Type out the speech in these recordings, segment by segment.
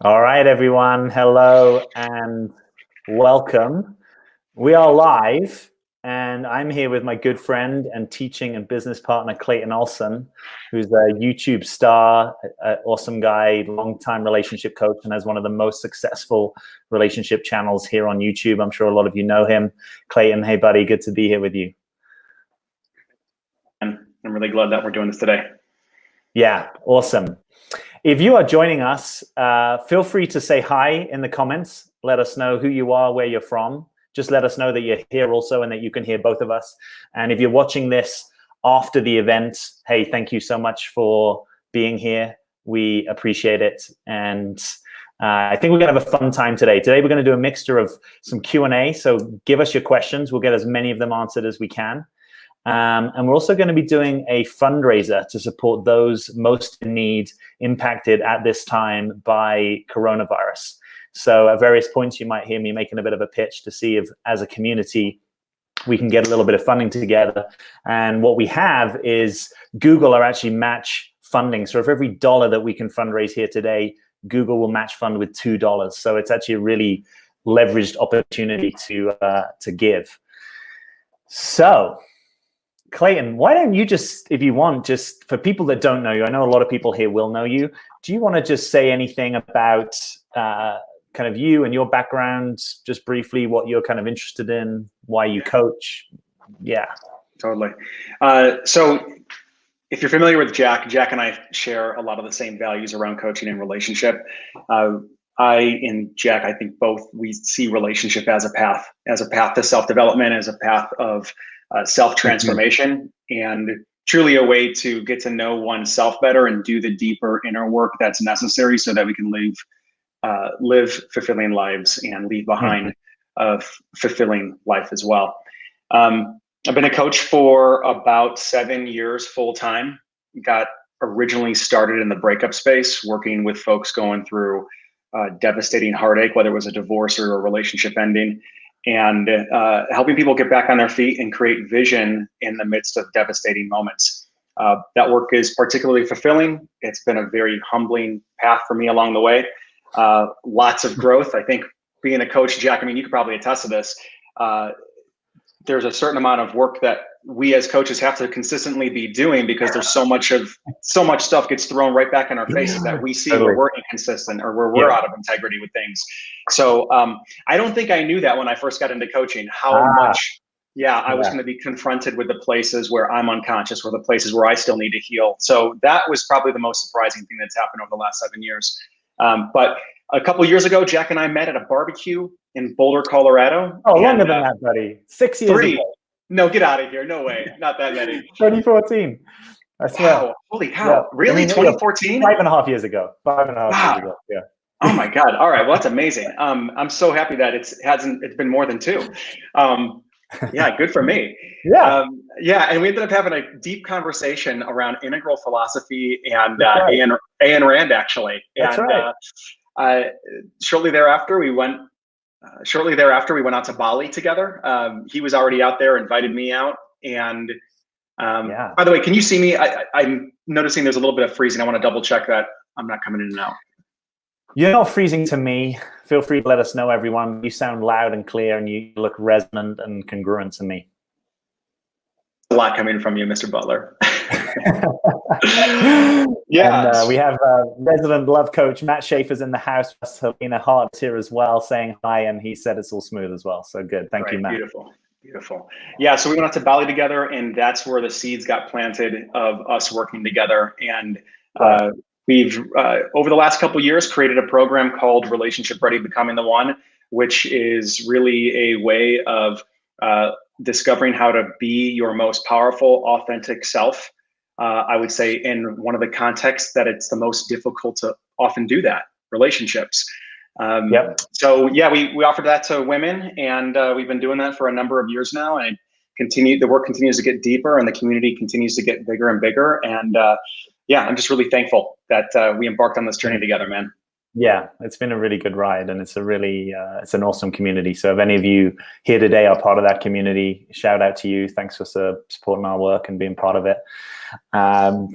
All right, everyone. Hello and welcome. We are live, and I'm here with my good friend and teaching and business partner, Clayton Olson, who's a YouTube star, awesome guy, long-time relationship coach, and has one of the most successful relationship channels here on YouTube. I'm sure a lot of you know him. Clayton, hey, buddy, good to be here with you. And I'm really glad that we're doing this today. Yeah, awesome. If you are joining us, feel free to say hi in the comments. Let us know who you are, where you're from. Just let us know that you're here also and that you can hear both of us. And if you're watching this after the event, hey, thank you so much for being here. We appreciate it. And I think we're going to have a fun time today. Today, we're going to do a mixture of some Q&A. So give us your questions. We'll get as many of them answered as we can. And we're also going to be doing a fundraiser to support those most in need, impacted at this time by coronavirus. So at various points, you might hear me making a bit of a pitch to see if, as a community, we can get a little bit of funding together. And what we have is Google are actually match funding. So for every $1 that we can fundraise here today, Google will match fund with $2. So it's actually a really leveraged opportunity to give. So Clayton, why don't you just, if you want, just for people that don't know you, I know a lot of people here will know you. Do you want to just say anything about kind of you and your background, just briefly, what you're kind of interested in, why you coach? Yeah. Totally. So if you're familiar with Jack and I share a lot of the same values around coaching and relationship. I and Jack, I think both, we see relationship as a path to self-development, as a path of self-transformation, and truly a way to get to know oneself better and do the deeper inner work that's necessary so that we can live fulfilling lives and leave behind a fulfilling life as well. I've been a coach for about 7 years full time. Got originally started in the breakup space, working with folks going through devastating heartache, whether it was a divorce or a relationship ending, and helping people get back on their feet and create vision in the midst of devastating moments. That work is particularly fulfilling. It's been a very humbling path for me along the way. Lots of growth. I think being a coach, Jack, I mean, you could probably attest to this. There's a certain amount of work that we as coaches have to consistently be doing, because there's so much stuff gets thrown right back in our faces that we see where we're inconsistent or where we're out of integrity with things. So I don't think I knew that when I first got into coaching, how much I was going to be confronted with the places where I'm unconscious, or the places where I still need to heal. So that was probably the most surprising thing that's happened over the last 7 years. But a couple of years ago, Jack and I met at a barbecue in Boulder, Colorado. Oh, longer than that, buddy. 6 years ago. No, get out of here. No way. Not that many. 2014. I swear. Wow. Holy cow. Yeah. Really? 2014? 5.5 years ago. 5.5 years ago. Yeah. Oh my God. All right. Well, that's amazing. I'm so happy that it's been more than 2. Yeah, good for me. Yeah. And we ended up having a deep conversation around integral philosophy and Ayn Rand, actually. That's right. Shortly thereafter, we went out to Bali together. He was already out there, invited me out. And by the way, can you see me? I'm noticing there's a little bit of freezing. I want to double check that I'm not coming in and out. You're not freezing to me. Feel free to let us know, everyone. You sound loud and clear, and you look resonant and congruent to me. A lot coming from you, Mr. Butler. Yeah. And we have resident love coach Matt Schaefer's in the house. Helena Hart's here as well, saying hi, and he said it's all smooth as well. So good. Thank you, Matt. Beautiful. Yeah, so we went out to Bali together, and that's where the seeds got planted of us working together. And we've, over the last couple of years, created a program called Relationship Ready, Becoming the One, which is really a way of discovering how to be your most powerful, authentic self. I would say in one of the contexts that it's the most difficult to often do that, relationships. So yeah, we offered that to women, and we've been doing that for a number of years now, and the work continues to get deeper, and the community continues to get bigger and bigger. And I'm just really thankful that we embarked on this journey together, man. Yeah, it's been a really good ride, and it's a really it's an awesome community. So if any of you here today are part of that community, shout out to you. Thanks for supporting our work and being part of it.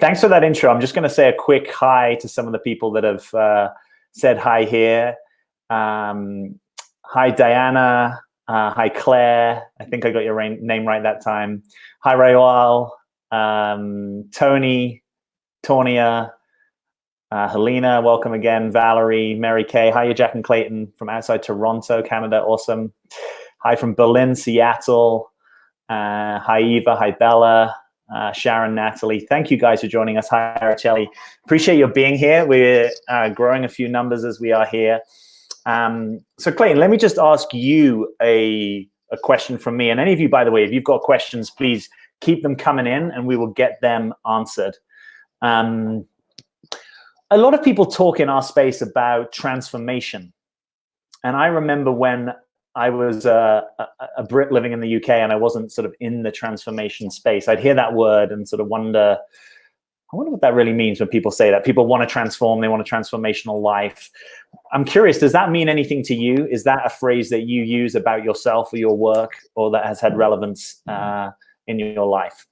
Thanks for that intro. I'm just going to say a quick hi to some of the people that have said hi here. Hi, Diana. Hi, Claire. I think I got your name right that time. Hi, Rayal. Tony, Tonia, Helena, welcome again. Valerie, Mary Kay. Hi, Jack and Clayton from outside Toronto, Canada. Awesome. Hi from Berlin, Seattle. Hi, Eva. Hi, Bella. Sharon, Natalie. Thank you guys for joining us. Hi, Araceli. Appreciate you being here. We're growing a few numbers as we are here. So Clayton, let me just ask you a question from me. And any of you, by the way, if you've got questions, please keep them coming in and we will get them answered. A lot of people talk in our space about transformation. And I remember when I was a Brit living in the UK and I wasn't sort of in the transformation space, I'd hear that word and sort of wonder, I wonder what that really means when people say that. People want to transform, they want a transformational life. I'm curious, does that mean anything to you? Is that a phrase that you use about yourself or your work, or that has had relevance in your life?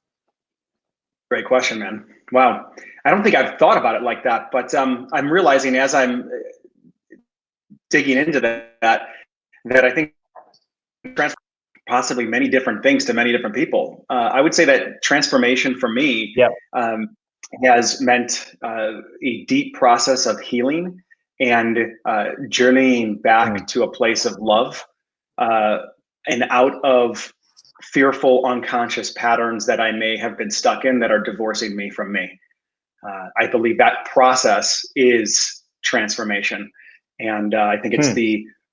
Great question, man. Wow. I don't think I've thought about it like that, but I'm realizing as I'm digging into that I think possibly many different things to many different people. I would say that transformation for me has meant a deep process of healing and journeying back to a place of love and out of fearful unconscious patterns that I may have been stuck in that are divorcing me from me. I believe that process is transformation. And I think it's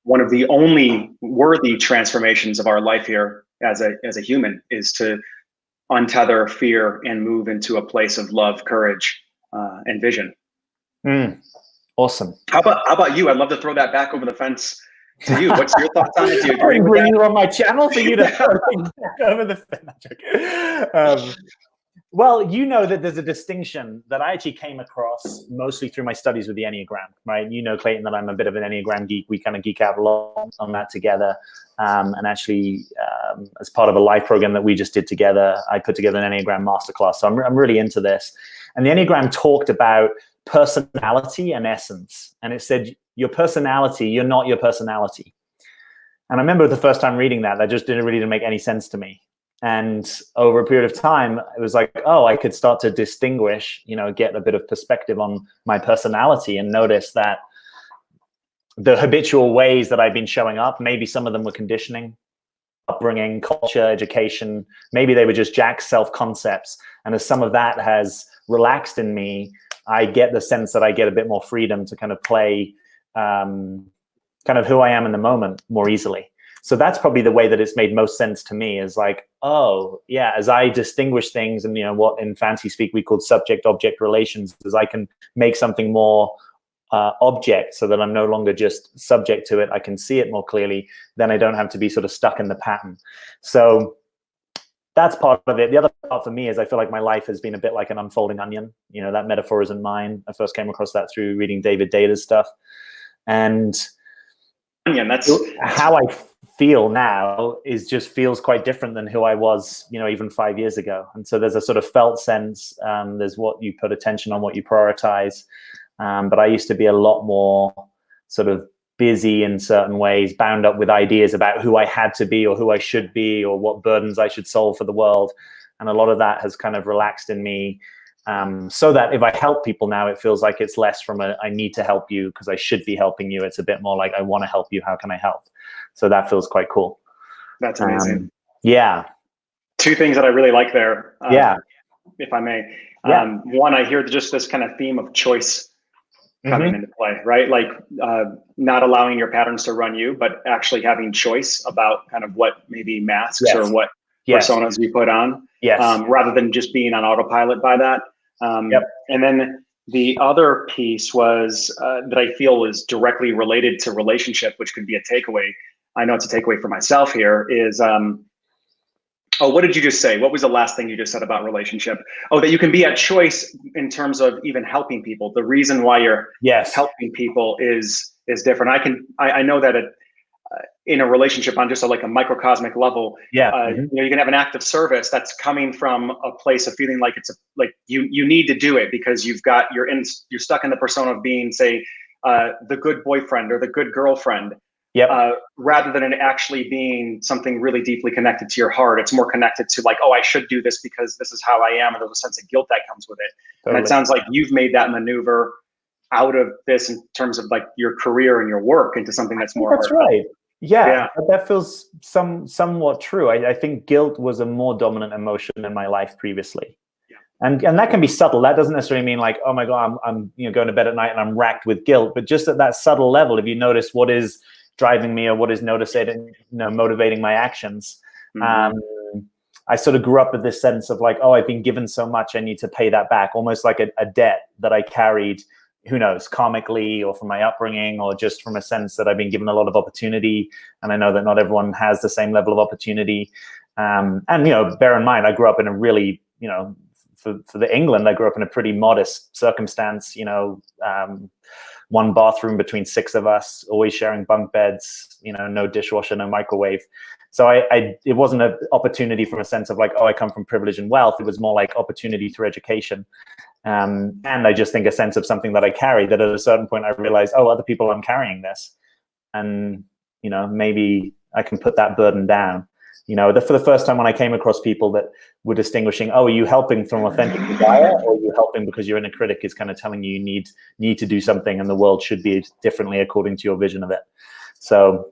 one of the only worthy transformations of our life here as a human, is to untether fear and move into a place of love, courage, and vision. Awesome. How about you? I'd love to throw that back over the fence to you. What's your thoughts on it? Do you agree with bring that? you on my channel for you to throw things back over the fence. Well, you know that there's a distinction that I actually came across mostly through my studies with the Enneagram, right? You know, Clayton, that I'm a bit of an Enneagram geek. We kind of geek out a lot on that together. And actually, as part of a live program that we just did together, I put together an Enneagram masterclass. So I'm really into this. And the Enneagram talked about personality and essence. And it said, your personality, you're not your personality. And I remember the first time reading that just didn't make any sense to me. And over a period of time, it was like, oh, I could start to distinguish, get a bit of perspective on my personality and notice that the habitual ways that I've been showing up, maybe some of them were conditioning, upbringing, culture, education, maybe they were just Jack's self-concepts. And as some of that has relaxed in me, I get the sense that I get a bit more freedom to kind of play kind of who I am in the moment more easily. So that's probably the way that it's made most sense to me, is like, oh, yeah, as I distinguish things and, what in fancy speak we call subject-object relations, as I can make something more object so that I'm no longer just subject to it, I can see it more clearly, then I don't have to be sort of stuck in the pattern. So that's part of it. The other part for me is I feel like my life has been a bit like an unfolding onion. That metaphor isn't mine. I first came across that through reading David Data's stuff. And that's how I feel now feels quite different than who I was, even 5 years ago. And so there's a sort of felt sense. There's what you put attention on, what you prioritize. But I used to be a lot more sort of busy in certain ways, bound up with ideas about who I had to be or who I should be or what burdens I should solve for the world. And a lot of that has kind of relaxed in me. So that if I help people now, it feels like it's less from I need to help you because I should be helping you. It's a bit more like, I want to help you. How can I help? So that feels quite cool. That's amazing. Yeah. Two things that I really like there. If I may. Yeah. One, I hear just this kind of theme of choice coming into play, right? Like not allowing your patterns to run you, but actually having choice about kind of what maybe masks or what personas you put on, rather than just being on autopilot by that. And then the other piece was that I feel is directly related to relationship, which could be a takeaway. I know it's a takeaway for myself here is, what did you just say? What was the last thing you just said about relationship? Oh, that you can be at choice in terms of even helping people. The reason why you're helping people is different. I know that in a relationship on just a microcosmic level, you can have an act of service that's coming from a place of feeling like you need to do it because you're stuck in the persona of being, say, the good boyfriend or the good girlfriend. Yep. Rather than it actually being something really deeply connected to your heart. It's more connected to like, oh, I should do this because this is how I am, and there's a sense of guilt that comes with it. Totally. And it sounds like you've made that maneuver out of this in terms of like your career and your work into something that's more That's heartfelt. right. Yeah, that feels somewhat true. I think guilt was a more dominant emotion in my life previously. And that can be subtle. That doesn't necessarily mean like, oh my God, I'm going to bed at night and I'm racked with guilt. But just at that subtle level, if you notice what is driving me or what is motivating my actions, I sort of grew up with this sense of like, oh, I've been given so much, I need to pay that back, almost like a debt that I carried, who knows, karmically or from my upbringing or just from a sense that I've been given a lot of opportunity. And I know that not everyone has the same level of opportunity. And, bear in mind, I grew up in a really, for the England, I grew up in a pretty modest circumstance, one bathroom between 6 of us, always sharing bunk beds, no dishwasher, no microwave. So it wasn't an opportunity from a sense of like, oh, I come from privilege and wealth. It was more like opportunity through education. And I just think a sense of something that I carry, that at a certain point I realized, oh, other people are carrying this. And, maybe I can put that burden down. For the first time when I came across people that were distinguishing, oh, are you helping from authentic desire, or are you helping because your inner critic is kind of telling you need to do something and the world should be differently according to your vision of it. So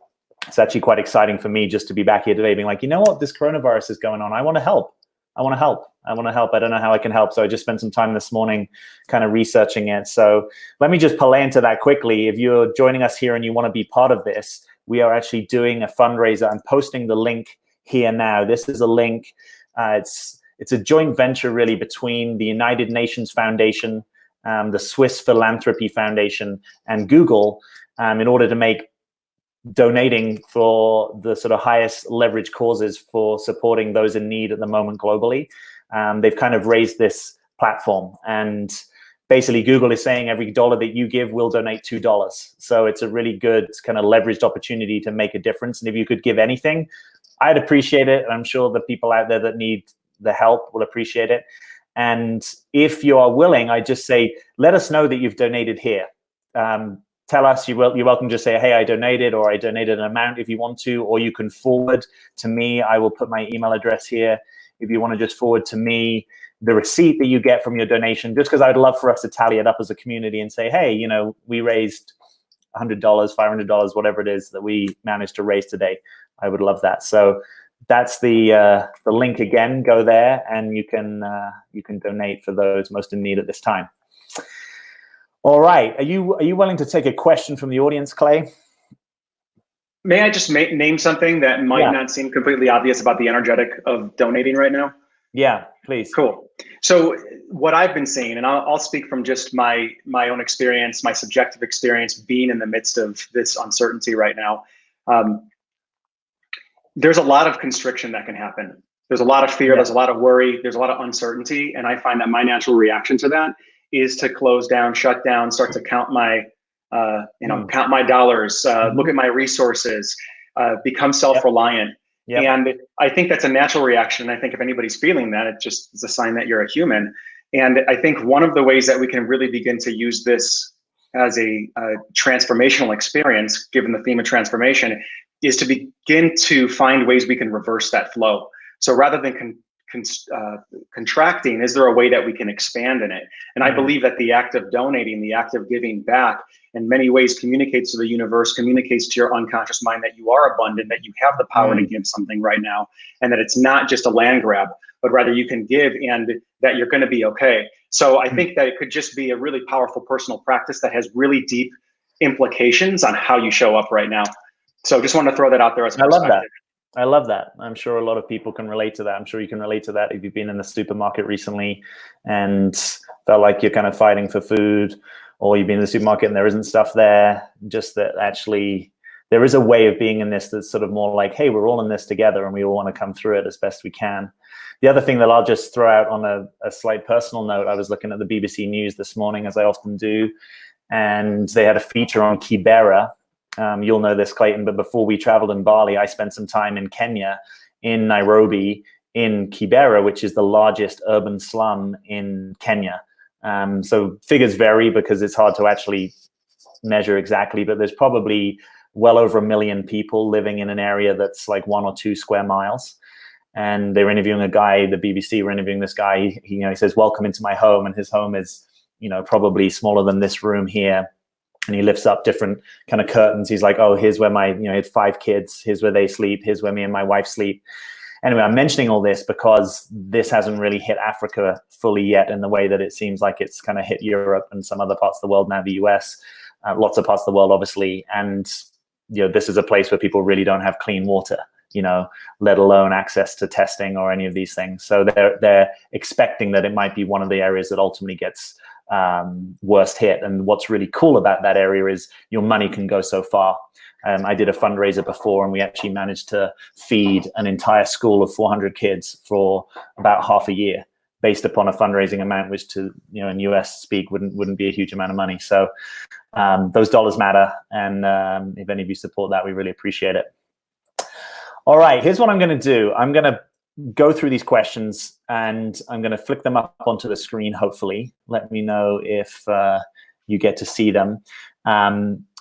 it's actually quite exciting for me just to be back here today being like, you know what, this coronavirus is going on. I want to help. I don't know how I can help. So I just spent some time this morning kind of researching it. So let me just play into that quickly. If you're joining us here and you want to be part of this, we are actually doing a fundraiser. I'm posting the link here now. This is a link. It's a joint venture really between the United Nations Foundation, the Swiss Philanthropy Foundation, and Google in order to make donating for the sort of highest leverage causes for supporting those in need at the moment globally. They've kind of raised this platform, and basically Google is saying every $1 that you give, we'll donate $2. So it's a really good kind of leveraged opportunity to make a difference. And if you could give anything, I'd appreciate it. And I'm sure the people out there that need the help will appreciate it. And if you are willing, I just say, let us know that you've donated here. Tell us, you're welcome to just say, hey, I donated, or I donated an amount if you want to, or you can forward to me. I will put my email address here. If you want to just forward to me the receipt that you get from your donation, just because I'd love for us to tally it up as a community and say, hey, we raised $100, $500, whatever it is that we managed to raise today. I would love that. So that's the link again. Go there and you can donate for those most in need at this time. All right. Are you willing to take a question from the audience, Clay? May I just name something that might not seem completely obvious about the energetic of donating right now? Yeah, please. Cool. So what I've been seeing, and I'll speak from just my own experience, my subjective experience being in the midst of this uncertainty right now. There's a lot of constriction that can happen. There's a lot of fear, there's a lot of worry, there's a lot of uncertainty. And I find that my natural reaction to that is to close down, shut down, start to count my, count my dollars, look at my resources, become self-reliant. Yep. And I think that's a natural reaction. I think if anybody's feeling that, it just is a sign that you're a human. And I think one of the ways that we can really begin to use this as a transformational experience, given the theme of transformation, is to begin to find ways we can reverse that flow. So rather than contracting, is there a way that we can expand in it? And I believe that the act of donating, the act of giving back, in many ways communicates to the universe, communicates to your unconscious mind that you are abundant, that you have the power to give something right now, and that it's not just a land grab, but rather you can give and that you're going to be okay. So I think that it could just be a really powerful personal practice that has really deep implications on how you show up right now. So just wanted to throw that out there as a perspective. I love that. I'm sure a lot of people can relate to that. I'm sure you can relate to that if you've been in the supermarket recently and felt like you're kind of fighting for food, or you've been in the supermarket and there isn't stuff there. Just that actually there is a way of being in this that's sort of more like, hey, we're all in this together and we all want to come through it as best we can. The other thing that I'll just throw out on a slight personal note, I was looking at the BBC News this morning, as I often do, and they had a feature on Kibera. You'll know this, Clayton, but before we traveled in Bali, I spent some time in Kenya, in Nairobi, in Kibera, which is the largest urban slum in Kenya. So figures vary because it's hard to actually measure exactly, but there's probably well over 1 million people living in an area that's like 1 or 2 square miles. And they were interviewing a guy, the BBC were interviewing this guy. He says, welcome into my home. And his home is, probably smaller than this room here. And he lifts up different kind of curtains. He's like, oh, here's where my, he had 5 kids. Here's where they sleep. Here's where me and my wife sleep. Anyway, I'm mentioning all this because this hasn't really hit Africa fully yet in the way that it seems like it's kind of hit Europe and some other parts of the world, now the US, lots of parts of the world, obviously. And, this is a place where people really don't have clean water, let alone access to testing or any of these things. So they're expecting that it might be one of the areas that ultimately gets worst hit. And what's really cool about that area is your money can go so far. I did a fundraiser before, and we actually managed to feed an entire school of 400 kids for about half a year, based upon a fundraising amount, which in US speak wouldn't be a huge amount of money. So those dollars matter, and if any of you support that, we really appreciate it. All right, here's what I'm going to do. I'm going to go through these questions, and I'm going to flick them up onto the screen, hopefully. Let me know if you get to see them.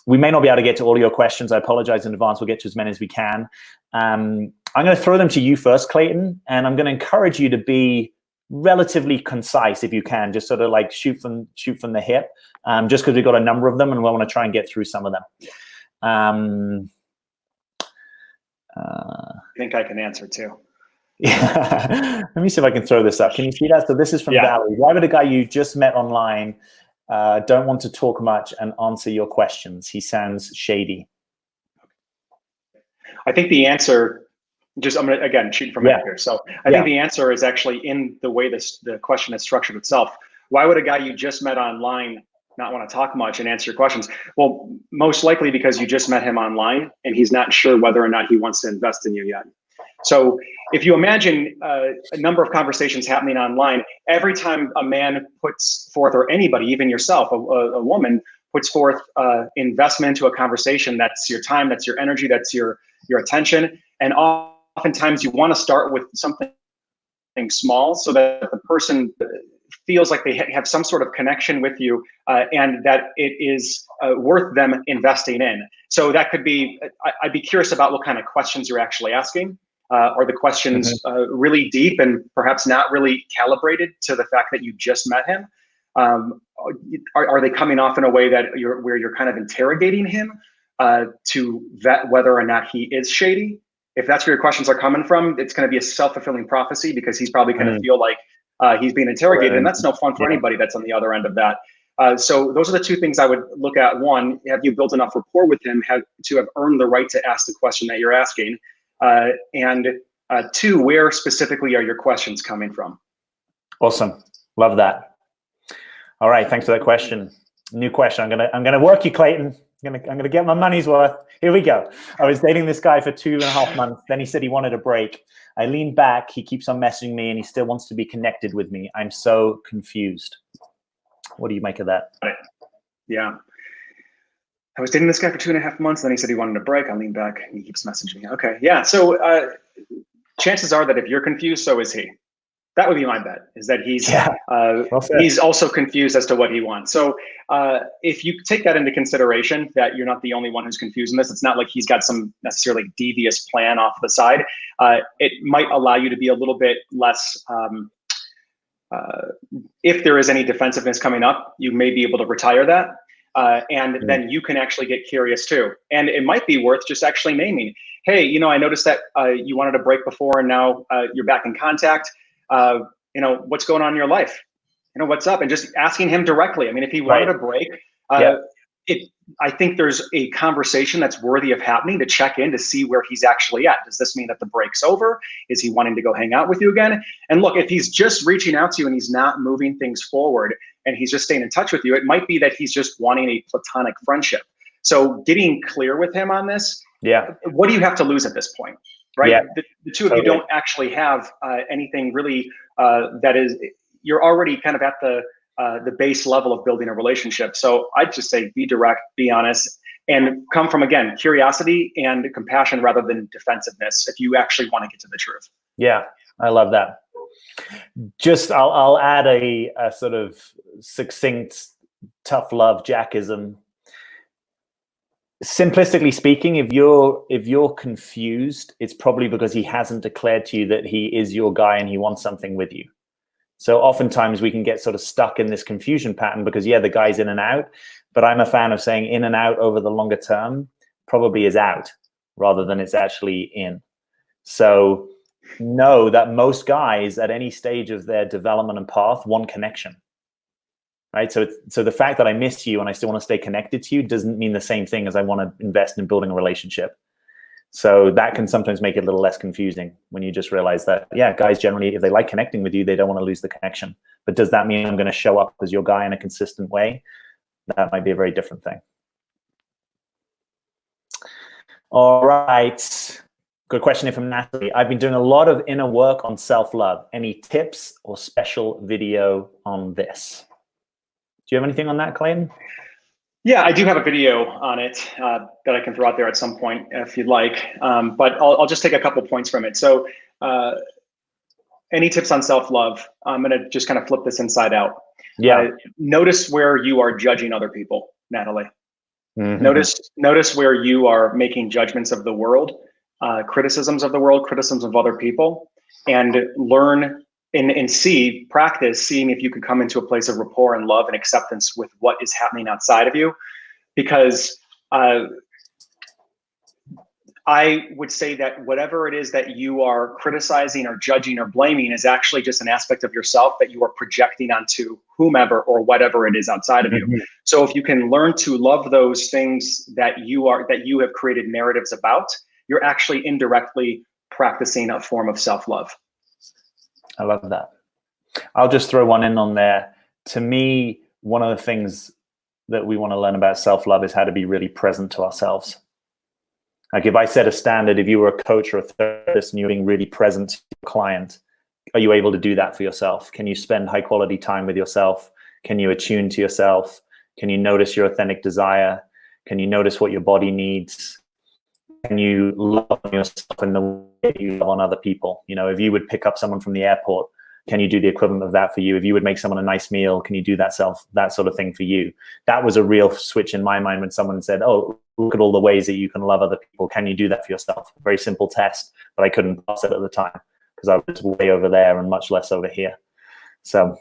We may not be able to get to all of your questions. I apologize in advance. We'll get to as many as we can. I'm going to throw them to you first, Clayton, and I'm going to encourage you to be relatively concise if you can, just sort of like shoot from the hip, just because we've got a number of them and we want to try and get through some of them. I think I can answer too. Yeah. Let me see if I can throw this up. Can you see that? So this is from Valerie. Why would a guy you just met online don't want to talk much and answer your questions? He sounds shady. I think the answer, I'm going to, again, shoot from it here. So I think the answer is actually in the way the question is structured itself. Why would a guy you just met online not want to talk much and answer your questions? Well, most likely because you just met him online and he's not sure whether or not he wants to invest in you yet. So if you imagine a number of conversations happening online, every time a man puts forth, or anybody, even yourself, a woman, puts forth investment into a conversation, that's your time, that's your energy, that's your attention. And oftentimes you want to start with something small so that the person feels like they have some sort of connection with you and that it is worth them investing in. So that could be, I'd be curious about what kind of questions you're actually asking. Are the questions really deep and perhaps not really calibrated to the fact that you just met him? Are they coming off in a way that where you're kind of interrogating him to vet whether or not he is shady? If that's where your questions are coming from, it's going to be a self-fulfilling prophecy, because he's probably going to feel like he's being interrogated, and that's no fun for anybody that's on the other end of that. So those are the two things I would look at. One, have you built enough rapport with him to have earned the right to ask the question that you're asking? And two, where specifically are your questions coming from? Awesome, love that. All right, thanks for that question. New question. I'm gonna work you, Clayton. I'm gonna get my money's worth. Here we go. I was dating this guy for 2.5 months. Then he said he wanted a break. I leaned back. He keeps on messaging me, and he still wants to be connected with me. I'm so confused. What do you make of that? Yeah. I was dating this guy for 2.5 months, then he said he wanted a break. I leaned back and he keeps messaging me. Okay, yeah. So chances are that if you're confused, so is he. That would be my bet, is that he's also confused as to what he wants. So if you take that into consideration, that you're not the only one who's confused in this, it's not like he's got some necessarily devious plan off the side. It might allow you to be a little bit less, if there is any defensiveness coming up, you may be able to retire that. And then you can actually get curious too. And it might be worth just actually naming, hey, I noticed that you wanted a break before and now you're back in contact. What's going on in your life? What's up? And just asking him directly. I mean, if he wanted a break, I think there's a conversation that's worthy of happening to check in to see where he's actually at. Does this mean that the break's over? Is he wanting to go hang out with you again? And look, if he's just reaching out to you and he's not moving things forward and he's just staying in touch with you, it might be that he's just wanting a platonic friendship. So getting clear with him on this, what do you have to lose at this point? Right? Yeah. The two of you don't actually have anything really that is, you're already kind of at the base level of building a relationship. So I'd just say be direct, be honest, and come from, again, curiosity and compassion rather than defensiveness if you actually want to get to the truth. Yeah, I love that. Just, I'll add a sort of succinct, tough love Jackism. simplistically speaking, if you're confused, it's probably because he hasn't declared to you that he is your guy and he wants something with you. So oftentimes we can get sort of stuck in this confusion pattern because, yeah, the guy's in and out, but I'm a fan of saying in and out over the longer term probably is out rather than it's actually in. So know that most guys at any stage of their development and path want connection, right? So the fact that I miss you and I still want to stay connected to you doesn't mean the same thing as I want to invest in building a relationship. So that can sometimes make it a little less confusing when you just realize that, yeah, guys generally, if they like connecting with you, they don't want to lose the connection. But does that mean I'm going to show up as your guy in a consistent way? That might be a very different thing. All right. Good question here from Natalie. I've been doing a lot of inner work on self-love. Any tips or special video on this? Do you have anything on that, Clayton? Yeah, I do have a video on it that I can throw out there at some point if you'd like, but I'll just take a couple points from it. So any tips on self-love? I'm gonna just kind of flip this inside out. Yeah. Notice where you are judging other people, Natalie. Mm-hmm. Notice where you are making judgments of the world, criticisms of the world, criticisms of other people, and learn and practice seeing if you can come into a place of rapport and love and acceptance with what is happening outside of you. Because I would say that whatever it is that you are criticizing or judging or blaming is actually just an aspect of yourself that you are projecting onto whomever or whatever it is outside of you. So if you can learn to love those things that you have created narratives about, you're actually indirectly practicing a form of self-love. I love that. I'll just throw one in on there. To me, one of the things that we want to learn about self-love is how to be really present to ourselves. Like if I set a standard, if you were a coach or a therapist and you're being really present to your client, are you able to do that for yourself? Can you spend high quality time with yourself? Can you attune to yourself? Can you notice your authentic desire? Can you notice what your body needs? Can you love yourself in the way you love on other people? You know, if you would pick up someone from the airport, can you do the equivalent of that for you? If you would make someone a nice meal, can you do that sort of thing for you? That was a real switch in my mind when someone said, oh, look at all the ways that you can love other people. Can you do that for yourself? Very simple test, but I couldn't pass it at the time because I was way over there and much less over here. So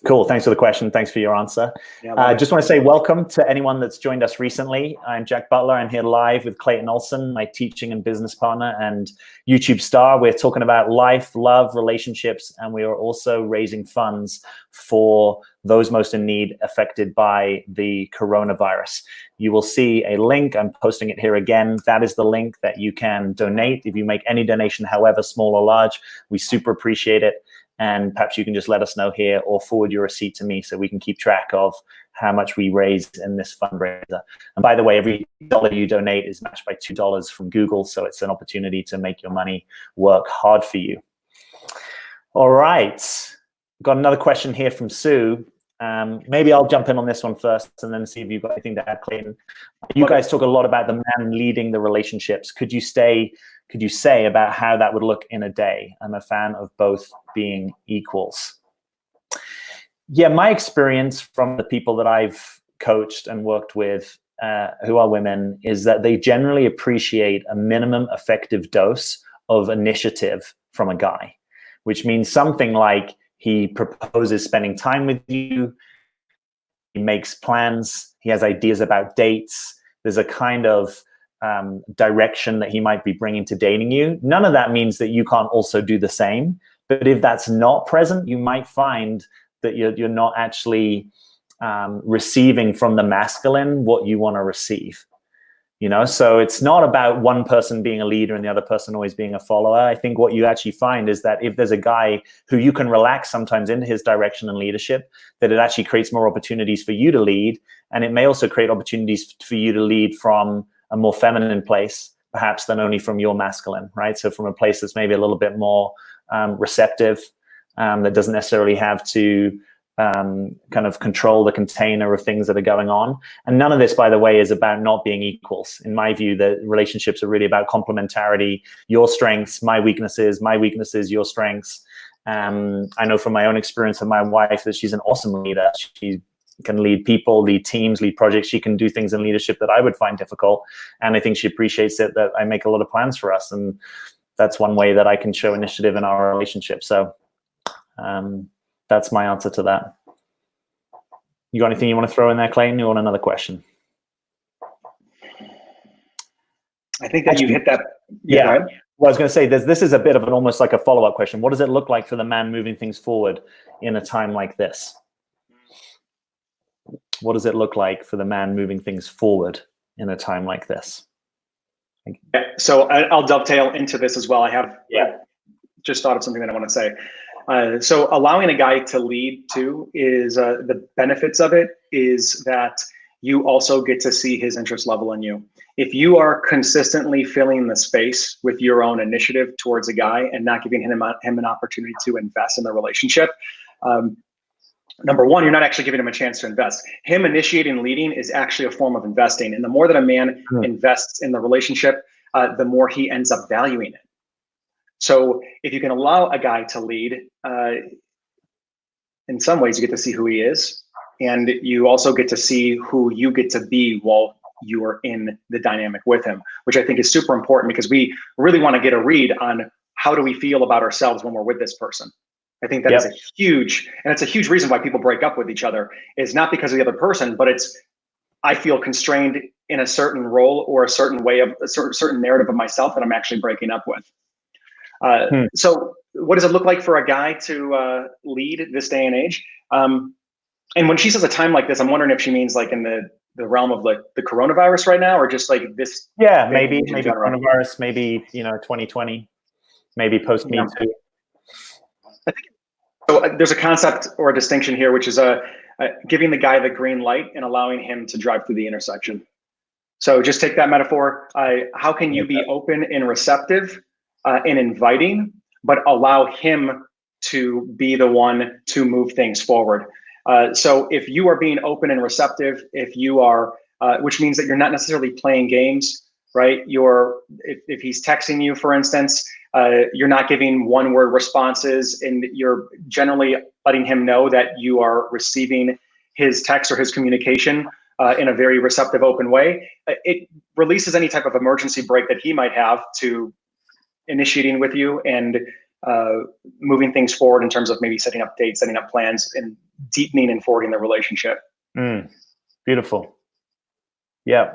cool. Thanks for the question. Thanks for your answer. Yeah, just want to say welcome to anyone that's joined us recently. I'm Jack Butler. I'm here live with Clayton Olson, my teaching and business partner and YouTube star. We're talking about life, love, relationships, and we are also raising funds for those most in need affected by the coronavirus. You will see a link. I'm posting it here again. That is the link that you can donate. If you make any donation, however small or large, we super appreciate it. And perhaps you can just let us know here or forward your receipt to me so we can keep track of how much we raised in this fundraiser. And by the way, every dollar you donate is matched by $2 from Google. So it's an opportunity to make your money work hard for you. All right. Got another question here from Sue. Maybe I'll jump in on this one first and then see if you've got anything to add, Clayton. You guys talk a lot about the man leading the relationships. Could you say about how that would look in a day? I'm a fan of both being equals. Yeah, my experience from the people that I've coached and worked with who are women is that they generally appreciate a minimum effective dose of initiative from a guy, which means something like he proposes spending time with you, he makes plans, he has ideas about dates, there's a kind of direction that he might be bringing to dating you. None of that means that you can't also do the same. But if that's not present, you might find that you're not actually receiving from the masculine what you want to receive. You know, so it's not about one person being a leader and the other person always being a follower. I think what you actually find is that if there's a guy who you can relax sometimes into his direction and leadership, that it actually creates more opportunities for you to lead. And it may also create opportunities for you to lead from a more feminine place, perhaps, than only from your masculine, right? So from a place that's maybe a little bit more receptive, that doesn't necessarily have to kind of control the container of things that are going on. And none of this, by the way, is about not being equals. In my view, the relationships are really about complementarity, your strengths, my weaknesses, your strengths. I know from my own experience of my wife that she's an awesome leader. She can lead people, lead teams, lead projects. She can do things in leadership that I would find difficult. And I think she appreciates it that I make a lot of plans for us. And that's one way that I can show initiative in our relationship. So that's my answer to that. You got anything you want to throw in there, Clayton? You want another question? I think that you hit that. Yeah. Well, I was going to say, this is a bit of an almost like a follow-up question. What does it look like for the man moving things forward in a time like this? What does it look like for the man moving things forward in a time like this? Yeah, so I'll dovetail into this as well. I have just thought of something that I want to say. So allowing a guy to lead too is the benefits of it is that you also get to see his interest level in you. If you are consistently filling the space with your own initiative towards a guy and not giving him an opportunity to invest in the relationship, number one, you're not actually giving him a chance to invest. Him initiating and leading is actually a form of investing. And the more that a man invests in the relationship, the more he ends up valuing it. So if you can allow a guy to lead, in some ways you get to see who he is. And you also get to see who you get to be while you are in the dynamic with him, which I think is super important because we really want to get a read on how do we feel about ourselves when we're with this person. I think that is a huge, and it's a huge reason why people break up with each other is not because of the other person, but it's, I feel constrained in a certain role or a certain way of a certain narrative of myself that I'm actually breaking up with. So what does it look like for a guy to lead this day and age? And when she says a time like this, I'm wondering if she means like in the realm of like the coronavirus right now, or just like this. Yeah, maybe coronavirus, maybe, 2020, maybe post Me Too. I think so. There's a concept or a distinction here, which is giving the guy the green light and allowing him to drive through the intersection. So just take that metaphor. How can you be open and receptive and inviting, but allow him to be the one to move things forward? So if you are being open and receptive, if you are, which means that you're not necessarily playing games, right? If he's texting you, for instance, you're not giving one-word responses, and you're generally letting him know that you are receiving his text or his communication in a very receptive, open way. It releases any type of emergency brake that he might have to initiating with you and moving things forward in terms of maybe setting up dates, setting up plans, and deepening and forwarding the relationship. Beautiful. Yeah.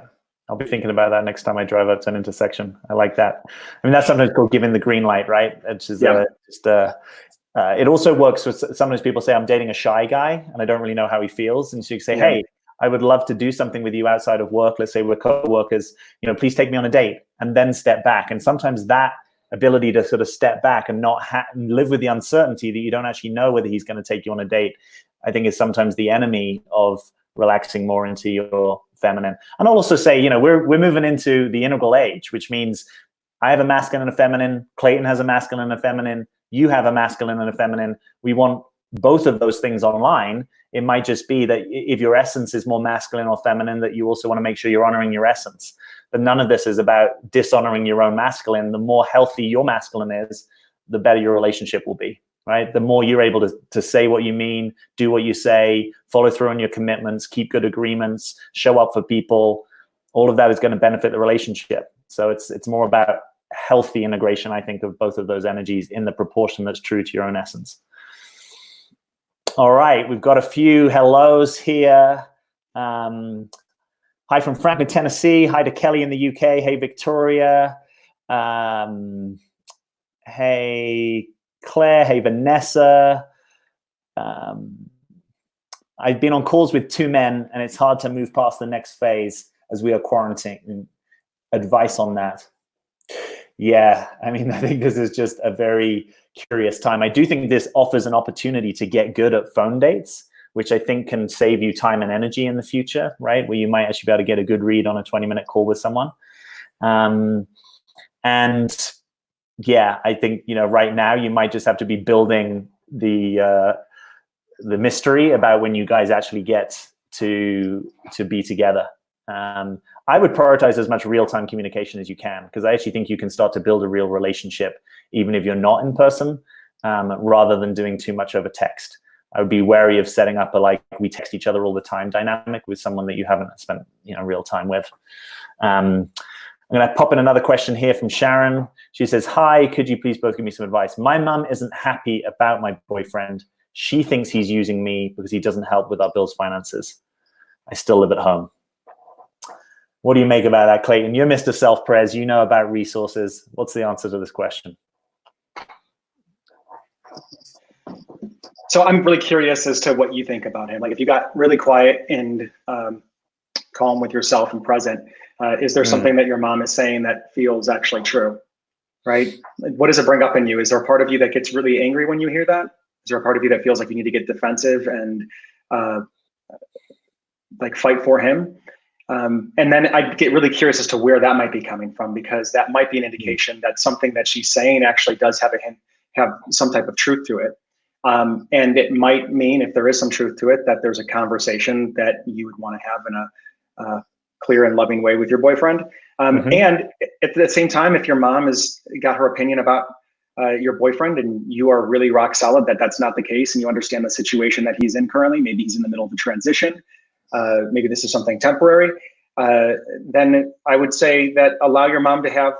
I'll be thinking about that next time I drive up to an intersection. I like that. I mean, that's sometimes called giving the green light, right? It's just, it also works with, sometimes people say, I'm dating a shy guy and I don't really know how he feels. And so you say, hey, I would love to do something with you outside of work. Let's say we're co-workers, please take me on a date, and then step back. And sometimes that ability to sort of step back and not live with the uncertainty that you don't actually know whether he's going to take you on a date, I think is sometimes the enemy of relaxing more into your feminine. And I'll also say, we're moving into the integral age, which means I have a masculine and a feminine, Clayton has a masculine and a feminine, you have a masculine and a feminine. We want both of those things online. It might just be that if your essence is more masculine or feminine, that you also want to make sure you're honoring your essence. But none of this is about dishonoring your own masculine. The more healthy your masculine is, the better your relationship will be, right? The more you're able to say what you mean, do what you say, follow through on your commitments, keep good agreements, show up for people, all of that is going to benefit the relationship. So it's more about healthy integration, I think, of both of those energies in the proportion that's true to your own essence. All right, we've got a few hellos here. Hi from Franklin, Tennessee. Hi to Kelly in the UK. Hey, Victoria. Hey, Claire. Hey, Vanessa. I've been on calls with 2 men, and it's hard to move past the next phase as we are quarantining. Advice on that? Yeah, I mean, I think this is just a very curious time. I do think this offers an opportunity to get good at phone dates, which I think can save you time and energy in the future, right? Where you might actually be able to get a good read on a 20-minute call with someone. And yeah, I think, right now you might just have to be building the mystery about when you guys actually get to be together. I would prioritize as much real-time communication as you can, because I actually think you can start to build a real relationship even if you're not in person, rather than doing too much over text. I would be wary of setting up a like we text each other all the time dynamic with someone that you haven't spent real time with. I'm going to pop in another question here from Sharon. She says, hi, could you please both give me some advice? My mum isn't happy about my boyfriend. She thinks he's using me because he doesn't help with our bills finances. I still live at home. What do you make about that, Clayton? You're Mr. Self-Pres. You know about resources. What's the answer to this question? So I'm really curious as to what you think about him. Like, if you got really quiet and calm with yourself and present, is there something that your mom is saying that feels actually true, right? What does it bring up in you? Is there a part of you that gets really angry when you hear that? Is there a part of you that feels like you need to get defensive and like fight for him? And then I'd get really curious as to where that might be coming from, because that might be an indication that something that she's saying actually does have some type of truth to it. And it might mean, if there is some truth to it, that there's a conversation that you would want to have in a clear and loving way with your boyfriend. And at the same time, if your mom has got her opinion about your boyfriend and you are really rock solid that that's not the case, and you understand the situation that he's in currently, maybe he's in the middle of a transition, maybe this is something temporary, then I would say that allow your mom to have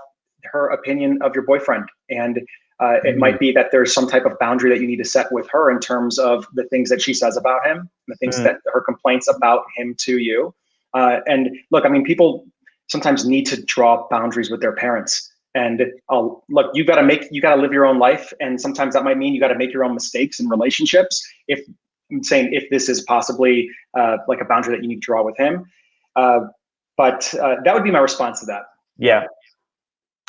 her opinion of your boyfriend. And it might be that there's some type of boundary that you need to set with her in terms of the things that she says about him, the things that her complaints about him to you. And look, I mean, people sometimes need to draw boundaries with their parents. And look, you got to live your own life. And sometimes that might mean you got to make your own mistakes in relationships. If I'm saying if this is possibly like a boundary that you need to draw with him. But that would be my response to that. Yeah,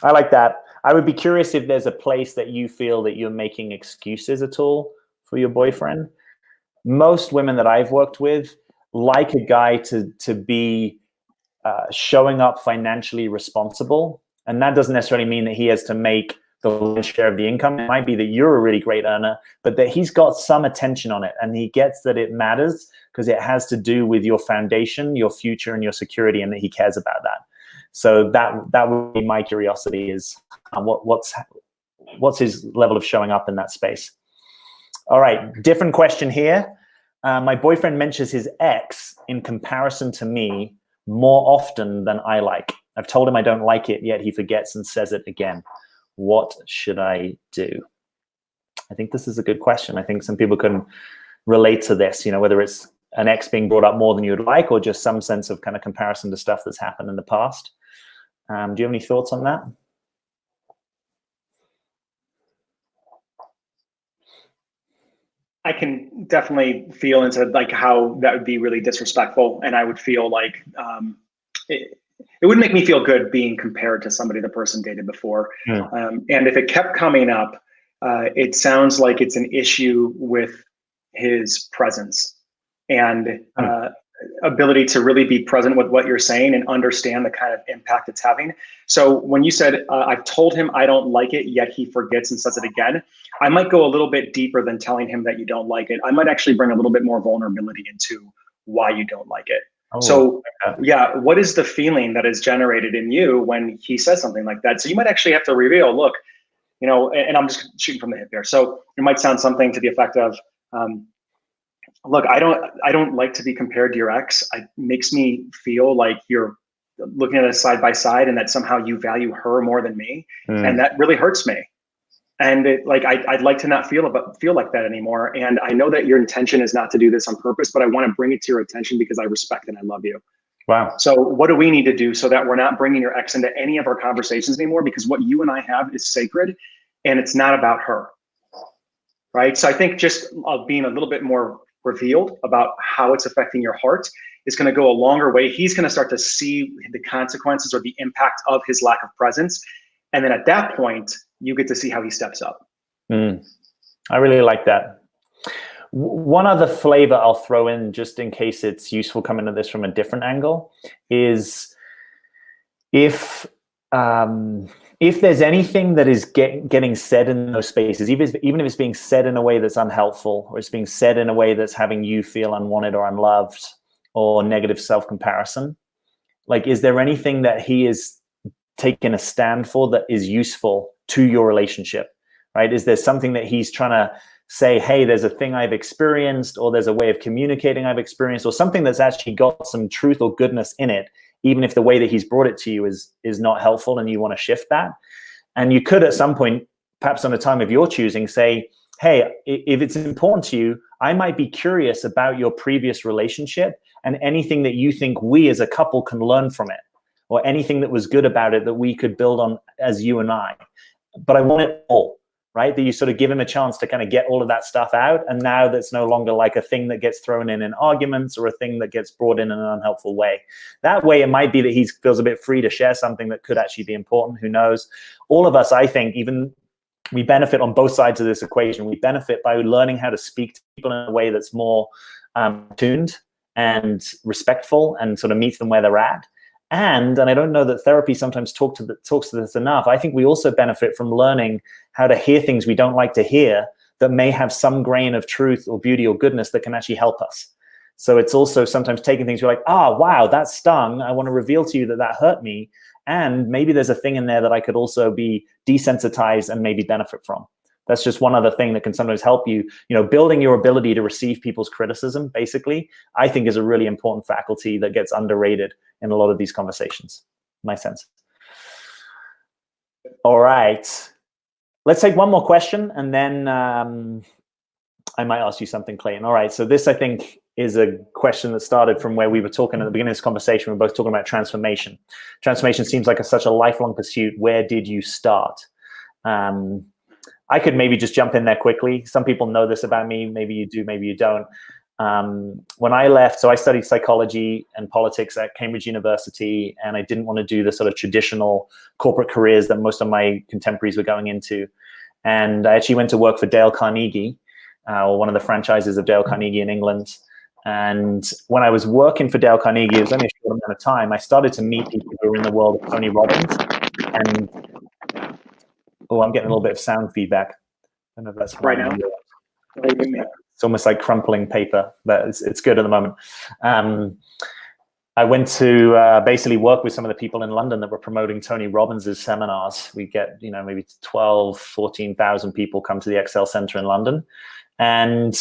I like that. I would be curious if there's a place that you feel that you're making excuses at all for your boyfriend. Most women that I've worked with like a guy to be showing up financially responsible. And that doesn't necessarily mean that he has to make the lion's share of the income. It might be that you're a really great earner, but that he's got some attention on it, and he gets that it matters because it has to do with your foundation, your future, and your security, and that he cares about that. So that would be my curiosity, is what's his level of showing up in that space. All right, different question here. My boyfriend mentions his ex in comparison to me more often than I like. I've told him I don't like it, yet he forgets and says it again. What should I do? I think this is a good question. I think some people can relate to this, whether it's an ex being brought up more than you'd like, or just some sense of kind of comparison to stuff that's happened in the past. Do you have any thoughts on that? I can definitely feel into like how that would be really disrespectful, and I would feel like it would make me feel good being compared to somebody the person dated before. And if it kept coming up, it sounds like it's an issue with his presence and ability to really be present with what you're saying and understand the kind of impact it's having. So when you said, I've told him I don't like it, yet he forgets and says it again, I might go a little bit deeper than telling him that you don't like it. I might actually bring a little bit more vulnerability into why you don't like it. Oh, so yeah, what is the feeling that is generated in you when he says something like that? So you might actually have to reveal, look, and I'm just shooting from the hip here. So it might sound something to the effect of, look, I don't like to be compared to your ex. It makes me feel like you're looking at us side by side and that somehow you value her more than me. And that really hurts me. And I'd like to not feel like that anymore. And I know that your intention is not to do this on purpose, but I want to bring it to your attention because I respect and I love you. Wow. So what do we need to do so that we're not bringing your ex into any of our conversations anymore? Because what you and I have is sacred and it's not about her. Right. So I think just being a little bit more revealed about how it's affecting your heart is going to go a longer way. He's going to start to see the consequences or the impact of his lack of presence. And then at that point, you get to see how he steps up. I really like that. One other flavor I'll throw in, just in case it's useful coming at this from a different angle, is if there's anything that is getting said in those spaces, even if it's being said in a way that's unhelpful, or it's being said in a way that's having you feel unwanted or unloved or negative self-comparison, like, is there anything that he is taking a stand for that is useful to your relationship, right? Is there something that he's trying to say, hey, there's a thing I've experienced, or there's a way of communicating I've experienced, or something that's actually got some truth or goodness in it, even if the way that he's brought it to you is not helpful and you want to shift that. And you could at some point, perhaps on a time of your choosing, say, hey, if it's important to you, I might be curious about your previous relationship and anything that you think we as a couple can learn from it, or anything that was good about it that we could build on as you and I. But I want it all, right? That you sort of give him a chance to kind of get all of that stuff out. And now that's no longer like a thing that gets thrown in arguments or a thing that gets brought in an unhelpful way. That way, it might be that he feels a bit free to share something that could actually be important. Who knows? All of us, I think, even we benefit on both sides of this equation. We benefit by learning how to speak to people in a way that's more tuned and respectful and sort of meets them where they're at. And I don't know that therapy sometimes talks to this enough. I think we also benefit from learning how to hear things we don't like to hear that may have some grain of truth or beauty or goodness that can actually help us. So it's also sometimes taking things you're like, wow, that stung. I want to reveal to you that hurt me. And maybe there's a thing in there that I could also be desensitized and maybe benefit from. That's just one other thing that can sometimes help you. Building your ability to receive people's criticism, basically, I think is a really important faculty that gets underrated in a lot of these conversations. My sense. All right. Let's take one more question, and then I might ask you something, Clayton. All right. So this, I think, is a question that started from where we were talking at the beginning of this conversation. We're both talking about transformation. Transformation seems like such a lifelong pursuit. Where did you start? I could maybe just jump in there quickly. Some people know this about me. Maybe you do, maybe you don't. When I left, so I studied psychology and politics at Cambridge University, and I didn't want to do the sort of traditional corporate careers that most of my contemporaries were going into. And I actually went to work for Dale Carnegie, one of the franchises of Dale Carnegie in England. And when I was working for Dale Carnegie, it was only a short amount of time, I started to meet people who were in the world of Tony Robbins. And I'm getting a little bit of sound feedback. I don't know if that's right now. It's almost like crumpling paper, but it's good at the moment. I went to basically work with some of the people in London that were promoting Tony Robbins' seminars. We get, maybe 12, 14,000 people come to the Excel Center in London. And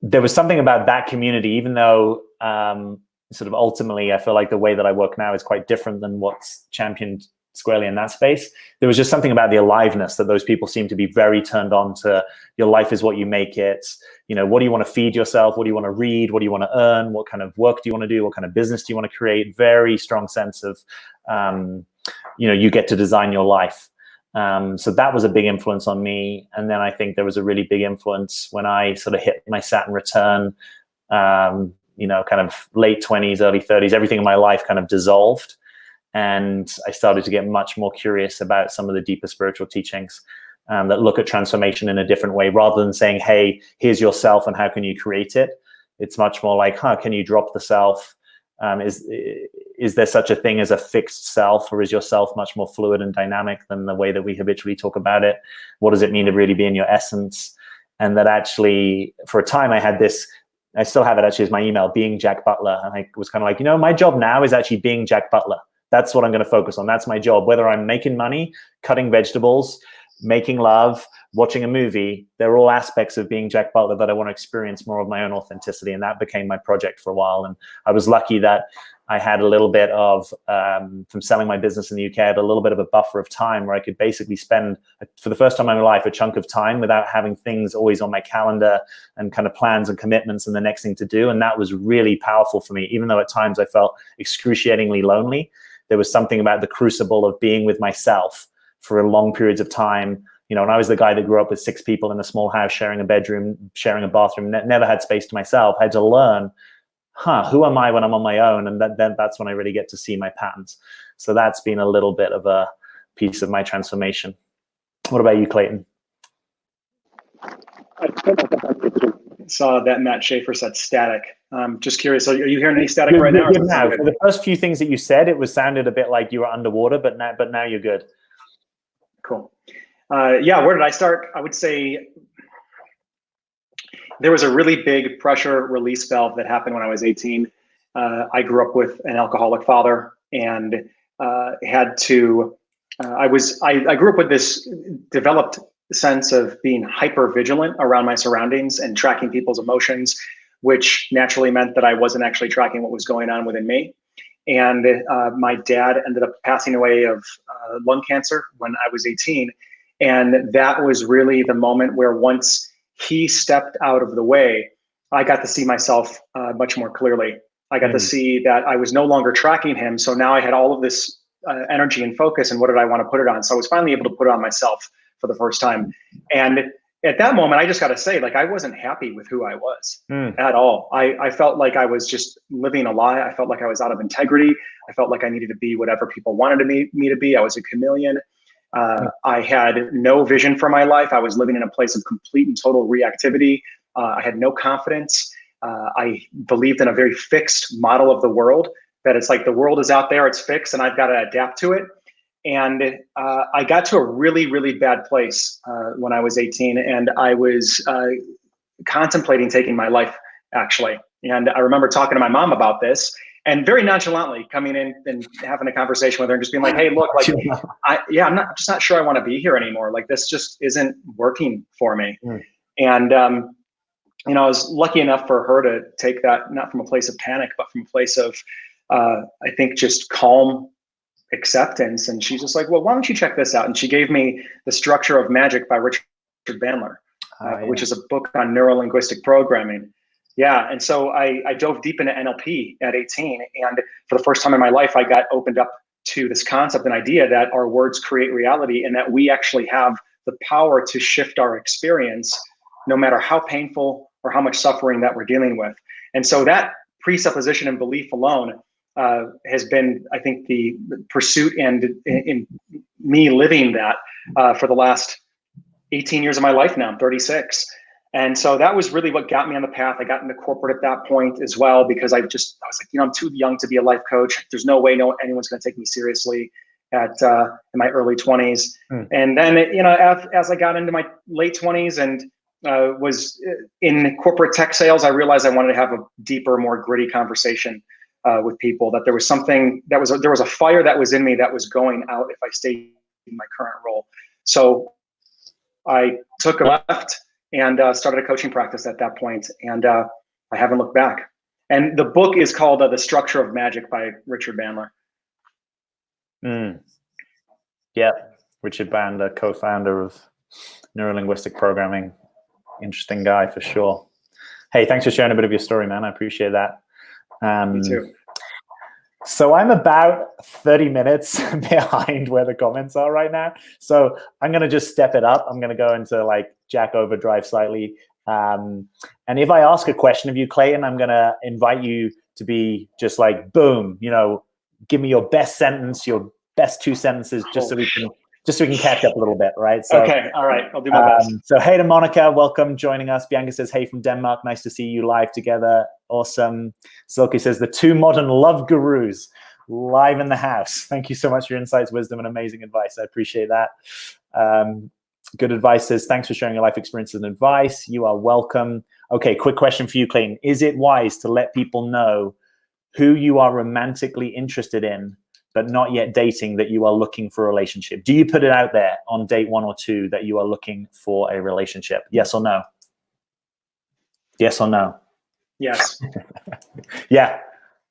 there was something about that community, even though sort of ultimately I feel like the way that I work now is quite different than what's championed squarely in that space. There was just something about the aliveness that those people seem to be very turned on to. Your life is what you make it. What do you want to feed yourself? What do you want to read? What do you want to earn? What kind of work do you want to do? What kind of business do you want to create? Very strong sense of, you get to design your life. So that was a big influence on me. And then I think there was a really big influence when I sort of hit my Saturn return, kind of late 20s, early 30s, everything in my life kind of dissolved. And I started to get much more curious about some of the deeper spiritual teachings that look at transformation in a different way, rather than saying, hey, here's yourself and how can you create it? It's much more like, can you drop the self? Is there such a thing as a fixed self, or is your self much more fluid and dynamic than the way that we habitually talk about it? What does it mean to really be in your essence? And that actually, for a time, I had this, I still have it actually as my email, being Jack Butler. And I was kind of like, my job now is actually being Jack Butler. That's what I'm going to focus on. That's my job. Whether I'm making money, cutting vegetables, making love, watching a movie, they're all aspects of being Jack Butler that I want to experience more of my own authenticity. And that became my project for a while. And I was lucky that I had a little bit of, from selling my business in the UK, I had a little bit of a buffer of time where I could basically spend, for the first time in my life, a chunk of time without having things always on my calendar and kind of plans and commitments and the next thing to do. And that was really powerful for me, even though at times I felt excruciatingly lonely. There was something about the crucible of being with myself for long periods of time. And I was the guy that grew up with 6 people in a small house, sharing a bedroom, sharing a bathroom, never had space to myself. I had to learn, who am I when I'm on my own? And then that's when I really get to see my patterns. So that's been a little bit of a piece of my transformation. What about you, Clayton? I saw that Matt Schaefer said static. Just curious, are you hearing any static right now? Now, for the first few things that you said, it sounded a bit like you were underwater, but now you're good. Cool. Yeah, where did I start? I would say there was a really big pressure release valve that happened when I was 18. I grew up with an alcoholic father and had to, I grew up with this developed sense of being hyper vigilant around my surroundings and tracking people's emotions, which naturally meant that I wasn't actually tracking what was going on within me. And my dad ended up passing away of lung cancer when I was 18. And that was really the moment where once he stepped out of the way, I got to see myself much more clearly. I got to see that I was no longer tracking him. So now I had all of this energy and focus, and what did I want to put it on? So I was finally able to put it on myself for the first time. And at that moment, I just got to say, like, I wasn't happy with who I was at all. I felt like I was just living a lie. I felt like I was out of integrity. I felt like I needed to be whatever people wanted me to be. I was a chameleon. I had no vision for my life. I was living in a place of complete and total reactivity. I had no confidence. I believed in a very fixed model of the world, that it's like the world is out there, it's fixed, and I've got to adapt to it. And I got to a really, really bad place when I was 18, and I was contemplating taking my life, actually. And I remember talking to my mom about this, and very nonchalantly coming in and having a conversation with her and just being like, hey, look, like, I'm just not sure I want to be here anymore. Like, this just isn't working for me. And, you know, I was lucky enough for her to take that, not from a place of panic, but from a place of, I think, just calm acceptance. And she's just like, well, why don't you check this out? And she gave me The Structure of Magic by Richard Bandler, which is a book on neuro-linguistic programming. Yeah. And so I dove deep into NLP at 18. And for the first time in my life, I got opened up to this concept and idea that our words create reality, and that we actually have the power to shift our experience, no matter how painful or how much suffering that we're dealing with. And so that presupposition and belief alone has been, I think, the pursuit and in me living that for the last 18 years of my life now. I'm 36. And so that was really what got me on the path. I got into corporate at that point as well, because I was like, you know, I'm too young to be a life coach. There's no way anyone's going to take me seriously in my early 20s. And then, you know, as I got into my late 20s and was in corporate tech sales, I realized I wanted to have a deeper, more gritty conversation with people, that there was something there was a fire that was in me that was going out if I stayed in my current role. So I took a left and started a coaching practice at that point, and I haven't looked back. And the book is called The Structure of Magic by Richard Bandler. Yeah, Richard Bandler, co-founder of neuro-linguistic programming. Interesting guy for sure. Hey, thanks for sharing a bit of your story, man. I appreciate that. Me too. So I'm about 30 minutes behind where the comments are right now. So I'm going to just step it up. I'm going to go into like Jack overdrive slightly. And if I ask a question of you, Clayton, I'm going to invite you to be just like, boom, you know, give me your best sentence, your best 2 sentences, just so we can catch up a little bit, right? So, okay, all right, I'll do my best. So hey to Monica, welcome joining us. Bianca says, hey from Denmark, nice to see you live together. Awesome. Silky says, the 2 modern love gurus live in the house. Thank you so much for your insights, wisdom, and amazing advice. I appreciate that. Good advice says, thanks for sharing your life experiences and advice. You are welcome. Okay, quick question for you, Clayton. Is it wise to let people know who you are romantically interested in, but not yet dating, that you are looking for a relationship? Do you put it out there on date 1 or 2 that you are looking for a relationship? Yes or no? Yes or no? Yes. Yeah.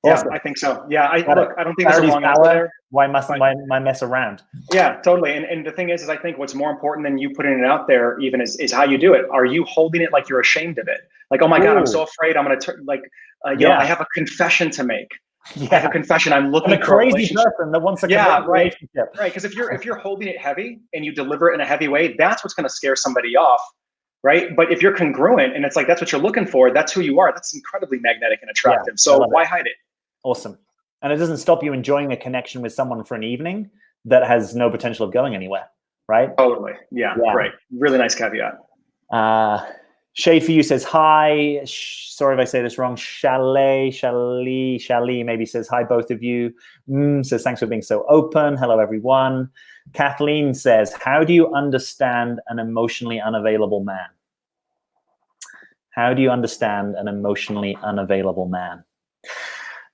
Awesome. Yeah, I think so. Yeah, I don't think there's a wrong answer there. Why mess around? Yeah, totally. And the thing is I think what's more important than you putting it out there even is how you do it. Are you holding it like you're ashamed of it? Like, oh my God, I'm so afraid I'm going to you know, I have a confession to make. I have a confession. I'm looking for a crazy person that wants a relationship. Right. Because if you're holding it heavy and you deliver it in a heavy way, that's what's going to scare somebody off. Right. But if you're congruent and it's like, that's what you're looking for, that's who you are. That's incredibly magnetic and attractive. So why hide it? Awesome. And it doesn't stop you enjoying a connection with someone for an evening that has no potential of going anywhere. Right. Totally. Yeah. Right. Really nice caveat. Schaefer says hi. Sorry if I say this wrong. Chalet maybe says hi, both of you. Says thanks for being so open. Hello, everyone. Kathleen says, how do you understand an emotionally unavailable man? How do you understand an emotionally unavailable man?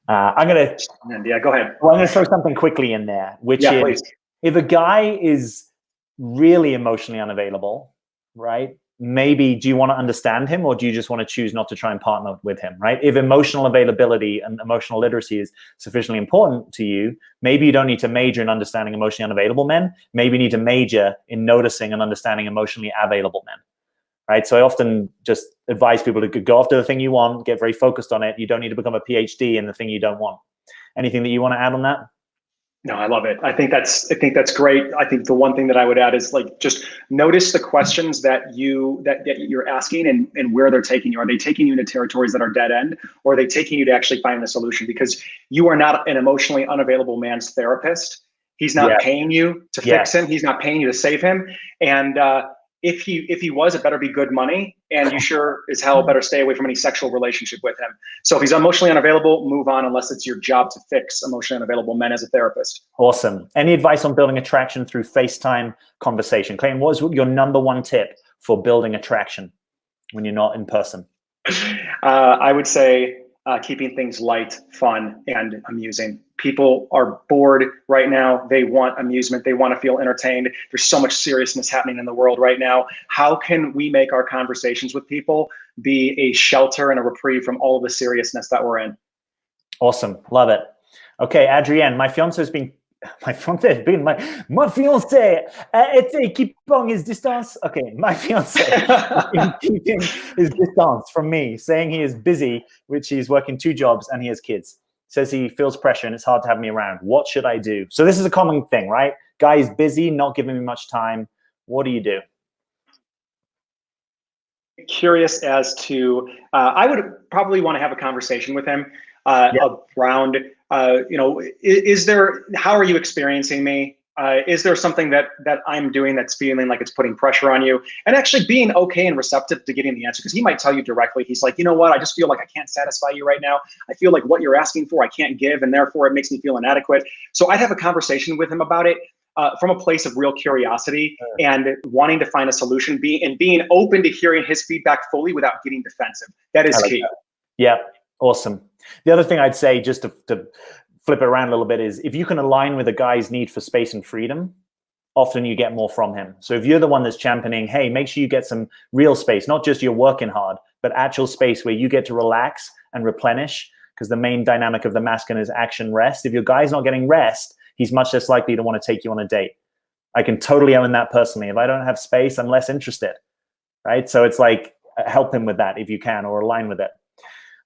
I'm gonna go ahead. Well, I'm gonna throw something quickly in there, which is, please. If a guy is really emotionally unavailable, right? Maybe do you want to understand him, or do you just want to choose not to try and partner with him, right? If emotional availability and emotional literacy is sufficiently important to you, maybe you don't need to major in understanding emotionally unavailable men. Maybe you need to major in noticing and understanding emotionally available men, right? So I often just advise people to go after the thing you want, get very focused on it. You don't need to become a PhD in the thing you don't want. Anything that you want to add on that? No, I love it. I think that's great. I think the one thing that I would add is like just notice the questions that you're asking and where they're taking you. Are they taking you into territories that are dead end, or are they taking you to actually find the solution? Because you are not an emotionally unavailable man's therapist. He's not paying you to fix him. He's not paying you to save him. And if he was, it better be good money, and you sure as hell better stay away from any sexual relationship with him. So if he's emotionally unavailable, move on, unless it's your job to fix emotionally unavailable men as a therapist. Awesome. Any advice on building attraction through FaceTime conversation? Clayton, what is your number one tip for building attraction when you're not in person? I would say keeping things light, fun, and amusing. People are bored right now. They want amusement. They want to feel entertained. There's so much seriousness happening in the world right now. How can we make our conversations with people be a shelter and a reprieve from all of the seriousness that we're in? Awesome. Love it. Okay, Adrienne, my fiance était keeping his distance. Okay, my fiance is keeping his distance from me, saying he is busy, which he's working 2 jobs and he has kids. Says he feels pressure and it's hard to have me around. What should I do? So this is a common thing, right? Guy is busy, not giving me much time. What do you do? Curious as to, I would probably want to have a conversation with him around, how are you experiencing me? Is there something that I'm doing that's feeling like it's putting pressure on you? And actually being okay and receptive to getting the answer, because he might tell you directly. He's like, you know what? I just feel like I can't satisfy you right now. I feel like what you're asking for, I can't give, and therefore it makes me feel inadequate. So I'd have a conversation with him about it from a place of real curiosity and wanting to find a solution, being open to hearing his feedback fully without getting defensive. That is key. Yeah, awesome. The other thing I'd say, just to flip it around a little bit, is if you can align with a guy's need for space and freedom, often you get more from him. So if you're the one that's championing, hey, make sure you get some real space, not just you're working hard, but actual space where you get to relax and replenish, because the main dynamic of the masculine is action rest. If your guy's not getting rest, he's much less likely to want to take you on a date. I can totally own that personally. If I don't have space, I'm less interested, right? So it's like, help him with that if you can, or align with it.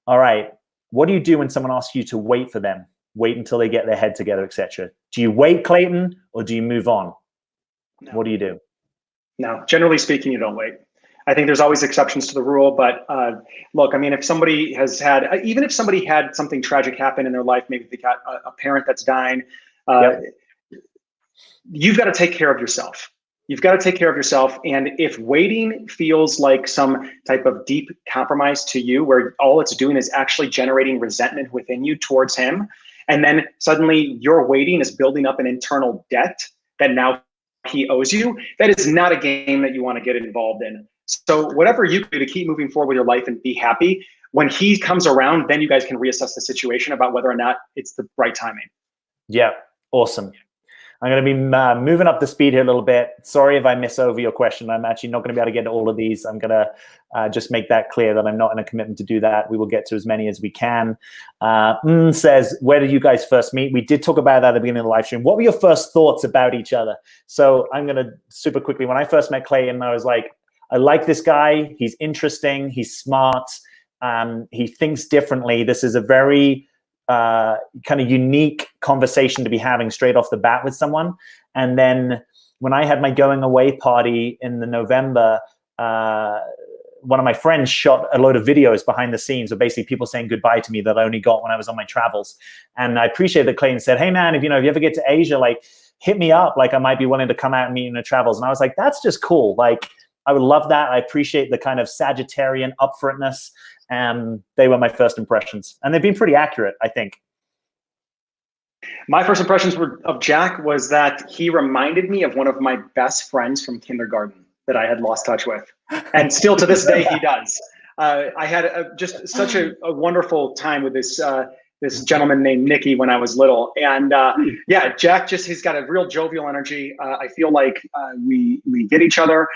All right. What do you do when someone asks you to wait for them? Wait until they get their head together, etc. Do you wait, Clayton, or do you move on? No. What do you do? No, generally speaking, you don't wait. I think there's always exceptions to the rule, but look, I mean, if somebody has had, even if somebody had something tragic happen in their life, maybe they got a parent that's dying, you've got to take care of yourself. You've got to take care of yourself. And if waiting feels like some type of deep compromise to you, where all it's doing is actually generating resentment within you towards him, and then suddenly your waiting is building up an internal debt that now he owes you, that is not a game that you want to get involved in. So whatever you do to keep moving forward with your life and be happy, when he comes around, then you guys can reassess the situation about whether or not it's the right timing. Yeah, awesome. I'm going to be moving up the speed here a little bit. Sorry if I miss over your question. I'm actually not going to be able to get to all of these. I'm going to just make that clear that I'm not in a commitment to do that. We will get to as many as we can. Says, where did you guys first meet? We did talk about that at the beginning of the live stream. What were your first thoughts about each other? So I'm going to super quickly, when I first met Clayton, I was like, I like this guy. He's interesting. He's smart. He thinks differently. This is a very kind of unique conversation to be having straight off the bat with someone. And then when I had my going away party in the November, one of my friends shot a load of videos behind the scenes of basically people saying goodbye to me that I only got when I was on my travels. And I appreciate that Clayton said, hey man, if you ever get to Asia, like hit me up. Like I might be willing to come out and meet you in the travels. And I was like, that's just cool. Like I would love that. I appreciate the kind of Sagittarian upfrontness. They were my first impressions, and they've been pretty accurate, I think. My first impressions of Jack was that he reminded me of one of my best friends from kindergarten that I had lost touch with, and still to this day he does. I had just such a wonderful time with this this gentleman named Nicky when I was little. And yeah, Jack he's got a real jovial energy. I feel like we get each other.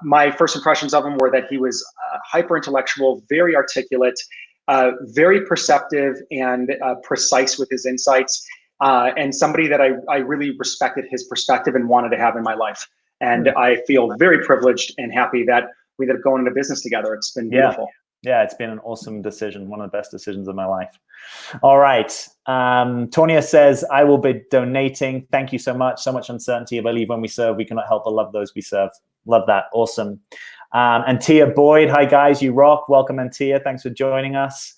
My first impressions of him were that he was hyper intellectual, very articulate, very perceptive and precise with his insights, and somebody that I really respected his perspective and wanted to have in my life. And I feel very privileged and happy that we ended up going into business together. It's been beautiful. Yeah, it's been an awesome decision. One of the best decisions of my life. All right. Tonya says, I will be donating. Thank you so much. So much uncertainty. I believe when we serve, we cannot help but love those we serve. Love that. Awesome. Antia Boyd. Hi, guys. You rock. Welcome, Antia. Thanks for joining us.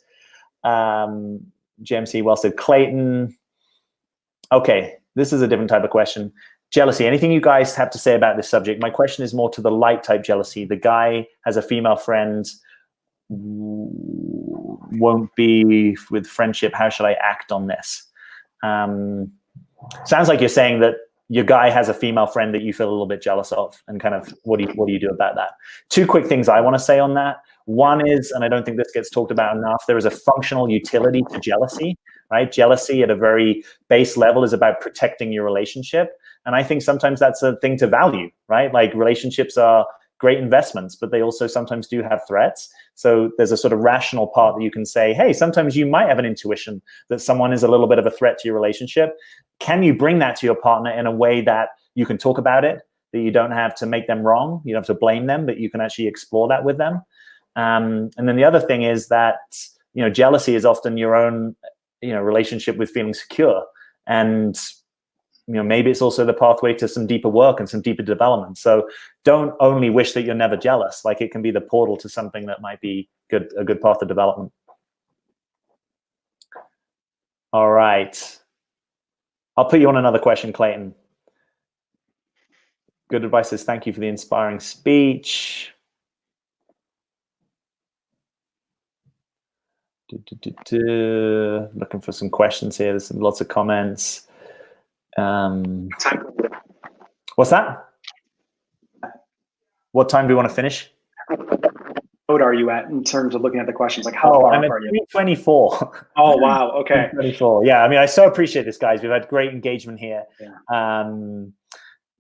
JMC, well said. Clayton. Okay. This is a different type of question. Jealousy. Anything you guys have to say about this subject? My question is more to the light type jealousy. The guy has a female friend, won't be with friendship. How should I act on this? Sounds like you're saying that your guy has a female friend that you feel a little bit jealous of, and kind of what do you do about that? Two quick things I want to say on that. One is, and I don't think this gets talked about enough, there is a functional utility to jealousy, right? Jealousy at a very base level is about protecting your relationship. And I think sometimes that's a thing to value, right? Like relationships are great investments, but they also sometimes do have threats. So there's a sort of rational part that you can say, hey, sometimes you might have an intuition that someone is a little bit of a threat to your relationship. Can you bring that to your partner in a way that you can talk about it, that you don't have to make them wrong, you don't have to blame them, but you can actually explore that with them? And then the other thing is that, jealousy is often your own, relationship with feeling secure. And maybe it's also the pathway to some deeper work and some deeper development. So don't only wish that you're never jealous. Like, it can be the portal to something that might be a good path of development. All right. I'll put you on another question, Clayton. Good advice says, thank you for the inspiring speech. Looking for some questions here. There's lots of comments. What's that? What time do we want to finish? What are you at in terms of looking at the questions? Like, how far I'm at are you? 324. Oh, wow. Okay. 24. Yeah. I mean, I so appreciate this, guys. We've had great engagement here.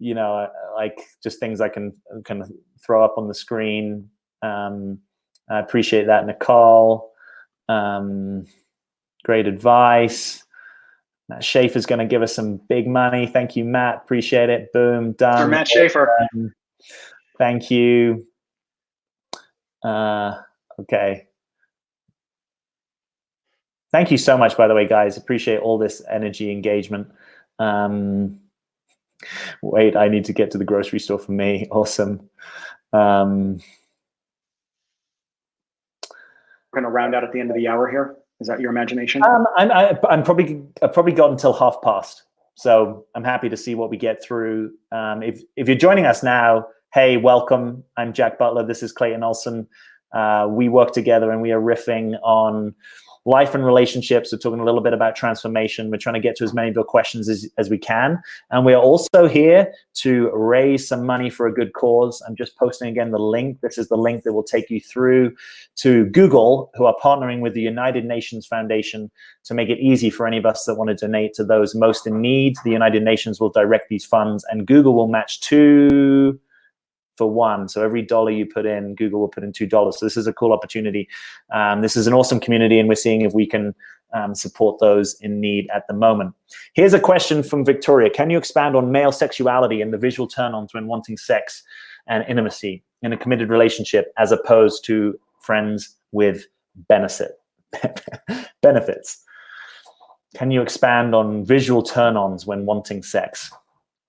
Yeah. Like just things I can kind of throw up on the screen. I appreciate that, Nicole. Great advice. Matt Schaefer's going to give us some big money. Thank you, Matt. Appreciate it. Boom, done. Sir Matt Schaefer. Thank you. Okay. Thank you so much, by the way, guys. Appreciate all this energy engagement. Wait, I need to get to the grocery store for me. Awesome. We're going to round out at the end of the hour here. Is that your imagination? I've probably got until 1:30, so I'm happy to see what we get through. If you're joining us now, hey, welcome. I'm Jack Butler. This is Clayton Olson. We work together and we are riffing on life and relationships. We're talking a little bit about transformation. We're trying to get to as many of your questions as we can. And we are also here to raise some money for a good cause. I'm just posting again the link. This is the link that will take you through to Google, who are partnering with the United Nations Foundation to make it easy for any of us that want to donate to those most in need. The United Nations will direct these funds and Google will match 2 for 1. So every dollar you put in, Google will put in $2. So this is a cool opportunity. This is an awesome community, and we're seeing if we can support those in need at the moment. Here's a question from Victoria. Can you expand on male sexuality and the visual turn-ons when wanting sex and intimacy in a committed relationship as opposed to friends with benefits? Can you expand on visual turn-ons when wanting sex?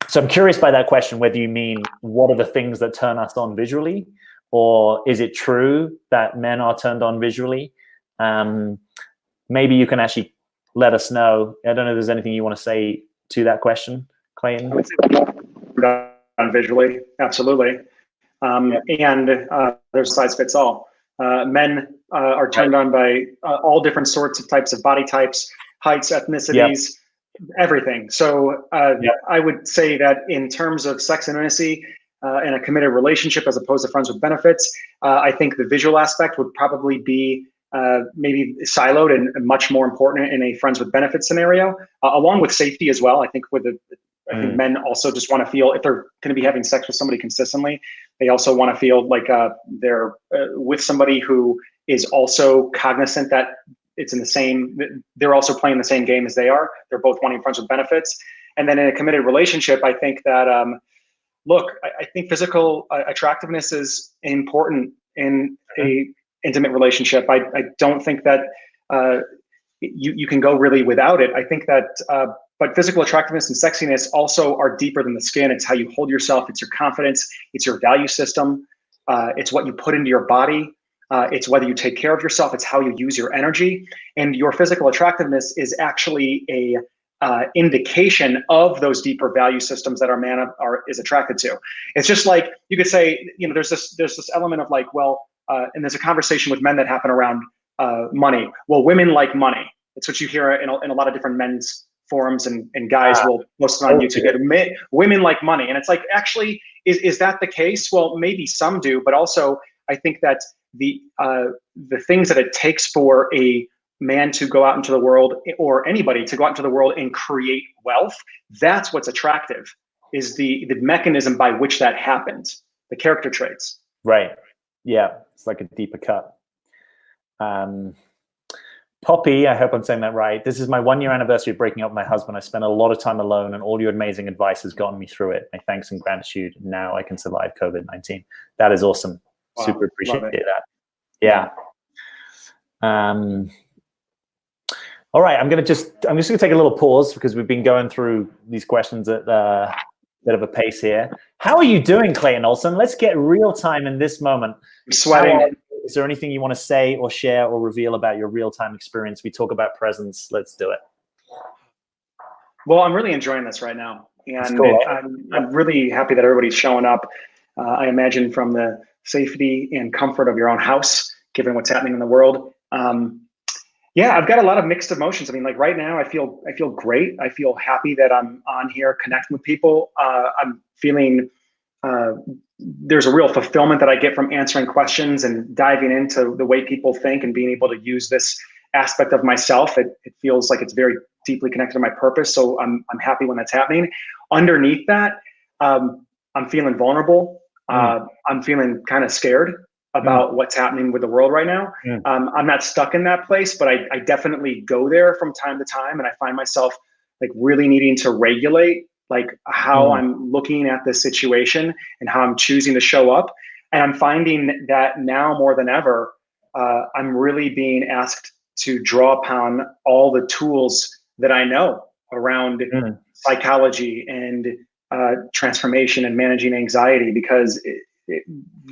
So I'm curious by that question, whether you mean what are the things that turn us on visually, or is it true that men are turned on visually? Maybe you can actually let us know. I don't know if there's anything you want to say to that question, Clayton. I would say on visually, absolutely. And there's size fits all. Men are turned on by all different sorts of types of body types, heights, ethnicities. Yep. Everything. So I would say that in terms of sex and intimacy in a committed relationship as opposed to friends with benefits, I think the visual aspect would probably be maybe siloed and much more important in a friends with benefits scenario, along with safety as well. I think I think men also just want to feel, if they're going to be having sex with somebody consistently, they also want to feel like they're with somebody who is also cognizant that it's in the same, they're also playing the same game as they are. They're both wanting friends with benefits. And then in a committed relationship, I think that, look, I think physical attractiveness is important in a intimate relationship. I don't think that you can go really without it. I think that, but physical attractiveness and sexiness also are deeper than the skin. It's how you hold yourself. It's your confidence. It's your value system. It's what you put into your body. It's whether you take care of yourself. It's how you use your energy. And your physical attractiveness is actually a indication of those deeper value systems that our man is attracted to. It's just like, you could say, there's this element of like, well, and there's a conversation with men that happen around money. Well, women like money. It's what you hear in a lot of different men's forums, and guys will post it on YouTube. Women like money. And it's like, actually, is that the case? Well, maybe some do, but also I think that the things that it takes for a man to go out into the world, or anybody to go out into the world and create wealth, that's what's attractive, is the mechanism by which that happens, the character traits. Right. Yeah. It's like a deeper cut. Poppy, I hope I'm saying that right. This is my 1-year anniversary of breaking up with my husband. I spent a lot of time alone, and all your amazing advice has gotten me through it. My thanks and gratitude. Now I can survive COVID-19. That is awesome. Wow. Super appreciate that. Yeah. All right. I'm just going to take a little pause because we've been going through these questions at a bit of a pace here. How are you doing, Clayton Olson? Let's get real time in this moment. I'm sweating. Is there anything you want to say or share or reveal about your real-time experience? We talk about presence. Let's do it. Well, I'm really enjoying this right now. And cool, I'm really happy that everybody's showing up. I imagine from the safety and comfort of your own house, given what's happening in the world. Yeah, I've got a lot of mixed emotions. I mean, like right now, I feel great. I feel happy that I'm on here connecting with people. I'm feeling there's a real fulfillment that I get from answering questions and diving into the way people think and being able to use this aspect of myself. It feels like it's very deeply connected to my purpose. So I'm happy when that's happening. Underneath that, I'm feeling vulnerable. I'm feeling kind of scared about what's happening with the world right now. I'm not stuck in that place, but I definitely go there from time to time, and I find myself like really needing to regulate like how I'm looking at this situation and how I'm choosing to show up. And I'm finding that now more than ever, I'm really being asked to draw upon all the tools that I know around psychology and transformation and managing anxiety, because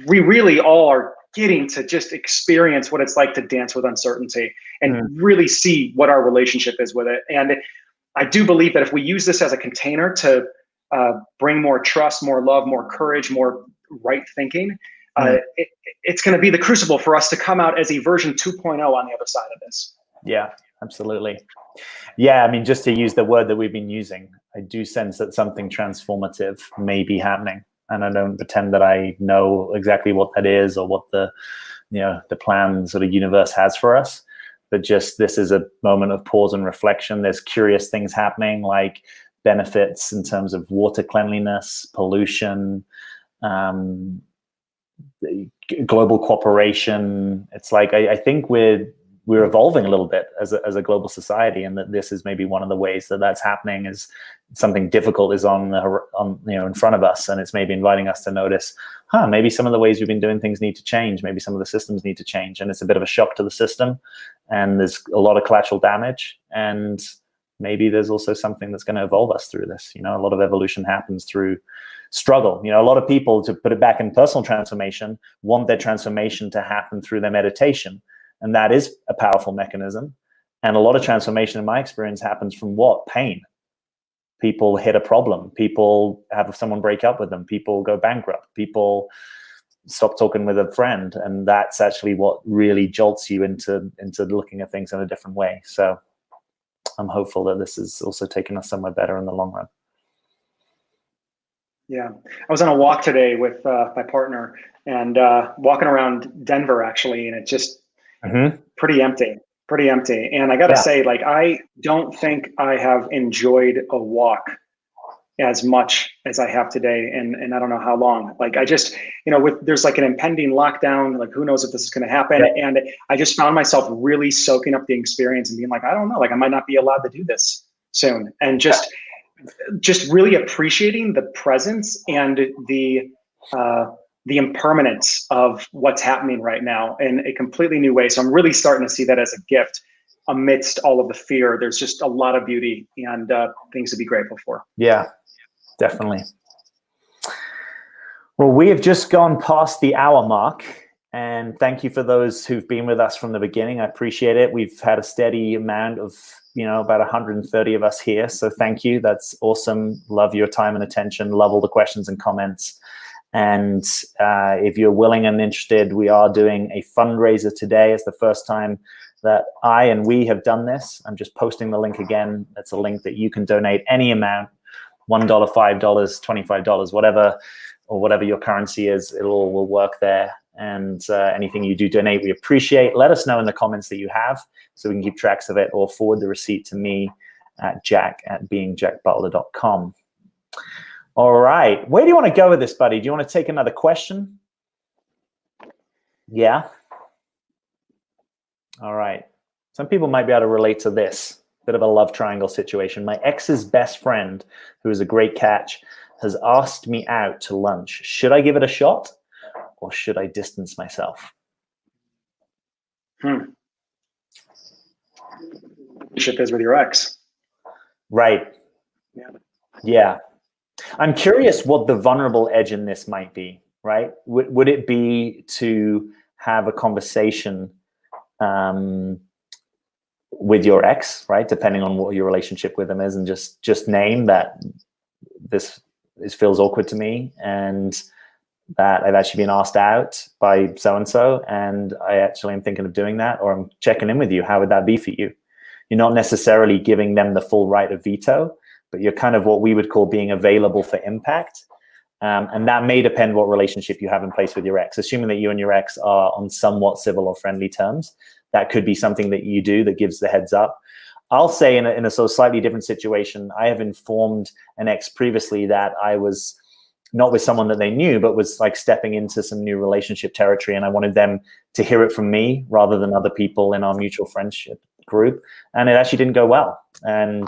we really all are getting to just experience what it's like to dance with uncertainty and really see what our relationship is with it. And I do believe that if we use this as a container to bring more trust, more love, more courage, more right thinking, it's going to be the crucible for us to come out as a version 2.0 on the other side of this. Yeah, absolutely. Yeah, I mean, just to use the word that we've been using, I do sense that something transformative may be happening. And I don't pretend that I know exactly what that is or what the plan sort of universe has for us. But just this is a moment of pause and reflection. There's curious things happening, like benefits in terms of water cleanliness, pollution, global cooperation. It's like I think we're evolving a little bit as a global society, and that this is maybe one of the ways that that's happening. Is something difficult is on in front of us, and it's maybe inviting us to notice, maybe some of the ways we've been doing things need to change. Maybe some of the systems need to change, and it's a bit of a shock to the system, and there's a lot of collateral damage, and maybe there's also something that's going to evolve us through this. A lot of evolution happens through struggle. A lot of people, to put it back in personal transformation, want their transformation to happen through their meditation. And that is a powerful mechanism. And a lot of transformation, in my experience, happens from what? Pain. People hit a problem. People have someone break up with them. People go bankrupt. People stop talking with a friend. And that's actually what really jolts you into looking at things in a different way. So I'm hopeful that this is also taking us somewhere better in the long run. Yeah, I was on a walk today with my partner, and walking around Denver, actually, and pretty empty, pretty empty. And I got to say, like, I don't think I have enjoyed a walk as much as I have today. And I don't know how long. Like, I just, there's like an impending lockdown, like who knows if this is going to happen. Yeah. And I just found myself really soaking up the experience and being like, I don't know, like I might not be allowed to do this soon. And just really appreciating the presence and the impermanence of what's happening right now in a completely new way. So I'm really starting to see that as a gift amidst all of the fear. There's just a lot of beauty and things to be grateful for. Yeah, definitely. Well, we have just gone past the hour mark, and thank you for those who've been with us from the beginning. I appreciate it. We've had a steady amount of, about 130 of us here. So thank you. That's awesome. Love your time and attention. Love all the questions and comments. And if you're willing and interested, we are doing a fundraiser today. It's the first time that I and we have done this. I'm just posting the link again. That's a link that you can donate any amount, $1, $5, $25, whatever your currency is, it all will work there. And anything you do donate, we appreciate. Let us know in the comments that you have so we can keep tracks of it, or forward the receipt to me at jack@beingjackbutler.com. All right. Where do you want to go with this, buddy? Do you want to take another question? Yeah. All right. Some people might be able to relate to this. Bit of a love triangle situation. My ex's best friend, who is a great catch, has asked me out to lunch. Should I give it a shot, or should I distance myself? Relationship is with your ex. Right. Yeah. I'm curious what the vulnerable edge in this might be, right? Would it be to have a conversation with your ex, right? Depending on what your relationship with them is, and just name that this feels awkward to me, and that I've actually been asked out by so-and-so, and I actually am thinking of doing that, or I'm checking in with you. How would that be for you? You're not necessarily giving them the full right of veto, but you're kind of what we would call being available for impact. And that may depend what relationship you have in place with your ex. Assuming that you and your ex are on somewhat civil or friendly terms, that could be something that you do that gives the heads up. I'll say in a sort of slightly different situation, I have informed an ex previously that I was not with someone that they knew, but was like stepping into some new relationship territory. And I wanted them to hear it from me rather than other people in our mutual friendship group. And it actually didn't go well. And,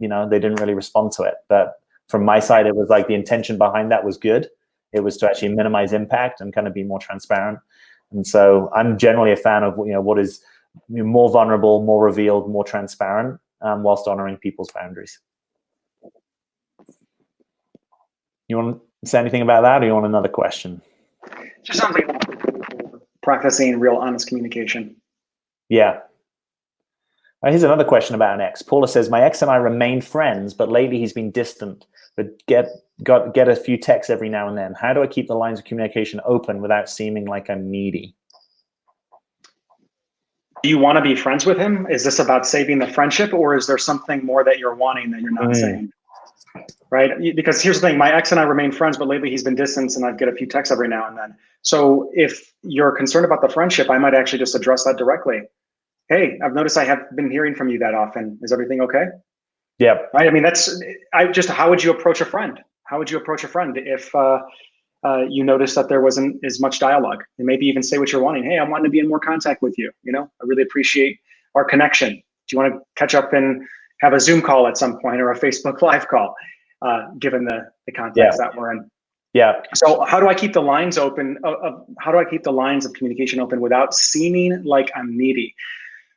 they didn't really respond to it. But from my side, it was like the intention behind that was good. It was to actually minimize impact and kind of be more transparent. And so I'm generally a fan of, what is more vulnerable, more revealed, more transparent, whilst honoring people's boundaries. You want to say anything about that, or you want another question? Just sounds like practicing real honest communication. Yeah. Here's another question about an ex. Paula says, my ex and I remain friends, but lately he's been distant, but get a few texts every now and then. How do I keep the lines of communication open without seeming like I'm needy? Do you want to be friends with him? Is this about saving the friendship, or is there something more that you're wanting that you're not saying? Right? Because here's the thing, my ex and I remain friends, but lately he's been distant and I get a few texts every now and then. So if you're concerned about the friendship, I might actually just address that directly. Hey, I've noticed I haven't been hearing from you that often. Is everything okay? Yeah. Right. I mean, how would you approach a friend? How would you approach a friend if you notice that there wasn't as much dialogue? And maybe even say what you're wanting. Hey, I'm wanting to be in more contact with you. I really appreciate our connection. Do you want to catch up and have a Zoom call at some point, or a Facebook Live call, given the context that we're in? Yeah. So how do I keep the lines open? How do I keep the lines of communication open without seeming like I'm needy?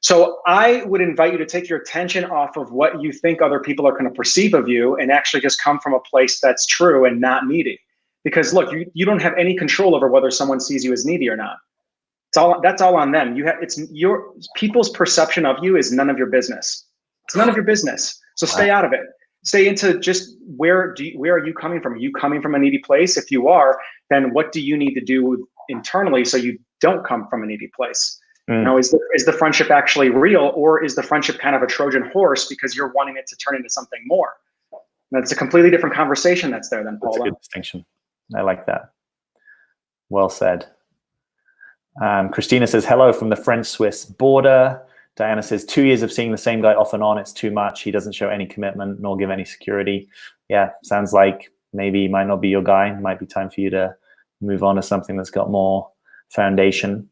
So I would invite you to take your attention off of what you think other people are going to perceive of you, and actually just come from a place that's true and not needy. Because look, you don't have any control over whether someone sees you as needy or not. That's all on them. People's perception of you is none of your business. It's none of your business. So stay out of it. Stay into just where are you coming from? Are you coming from a needy place? If you are, then what do you need to do internally so you don't come from a needy place? Is the friendship actually real, or is the friendship kind of a Trojan horse because you're wanting it to turn into something more? And that's a completely different conversation that's there then, Paula. That's a good distinction. I like that. Well said. Christina says, hello from the French-Swiss border. Diana says, 2 years of seeing the same guy off and on, it's too much. He doesn't show any commitment nor give any security. Yeah, sounds like maybe he might not be your guy. It might be time for you to move on to something that's got more foundation.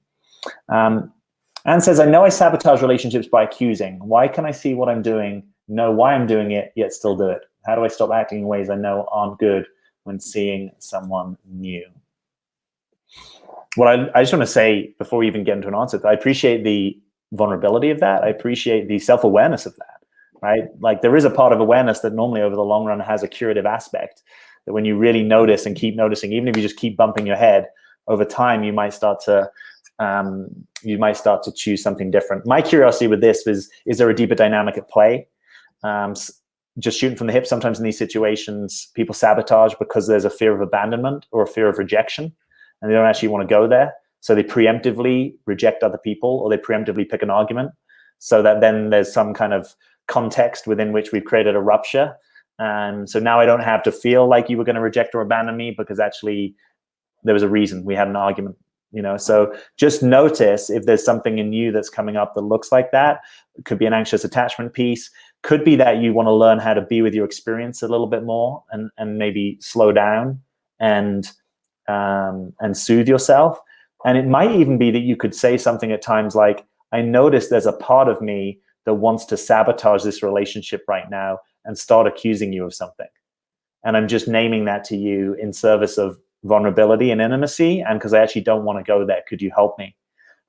Anne says, I know I sabotage relationships by accusing. Why can I see what I'm doing, know why I'm doing it, yet still do it? How do I stop acting in ways I know aren't good when seeing someone new? What I just want to say before we even get into an answer, I appreciate the vulnerability of that. I appreciate the self-awareness of that, right? Like there is a part of awareness that normally over the long run has a curative aspect, that when you really notice and keep noticing, even if you just keep bumping your head, over time you might start to choose something different. My curiosity with this is there a deeper dynamic at play? Just shooting from the hip, sometimes in these situations, people sabotage because there's a fear of abandonment or a fear of rejection, and they don't actually want to go there. So they preemptively reject other people, or they preemptively pick an argument, so that then there's some kind of context within which we've created a rupture. And so now I don't have to feel like you were going to reject or abandon me, because actually there was a reason. We had an argument. So just notice if there's something in you that's coming up that looks like that. It could be an anxious attachment piece. Could be that you want to learn how to be with your experience a little bit more, and maybe slow down and soothe yourself. And it might even be that you could say something at times like, I notice there's a part of me that wants to sabotage this relationship right now and start accusing you of something. And I'm just naming that to you in service of vulnerability and intimacy, and because I actually don't want to go there. Could you help me?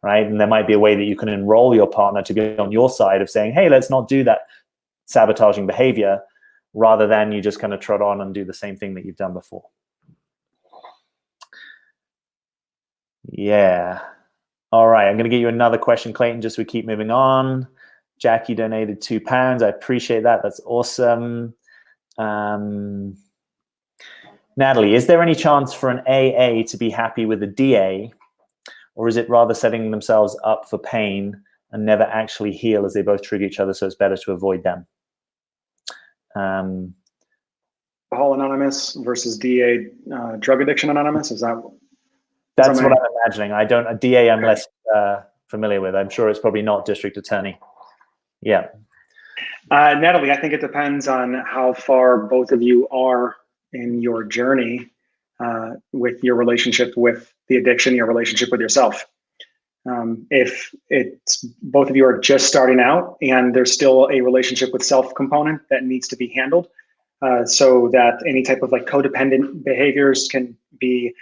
Right? And there might be a way that you can enroll your partner to be on your side of saying, hey, let's not do that sabotaging behavior, rather than you just kind of trot on and do the same thing that you've done before. Yeah. All right. I'm going to get you another question, Clayton, just so we keep moving on. Jackie donated £2. I appreciate that. That's awesome. Natalie, is there any chance for an AA to be happy with a DA, or is it rather setting themselves up for pain and never actually heal, as they both trigger each other, so it's better to avoid them? Alcohol Anonymous versus DA, Drug Addiction Anonymous, is that? That's what I'm imagining. A DA I'm less familiar with. I'm sure it's probably not district attorney. Yeah. Natalie, I think it depends on how far both of you are in your journey with your relationship with the addiction, your relationship with yourself. If it's both of you are just starting out and there's still a relationship with self component that needs to be handled, so that any type of like codependent behaviors can be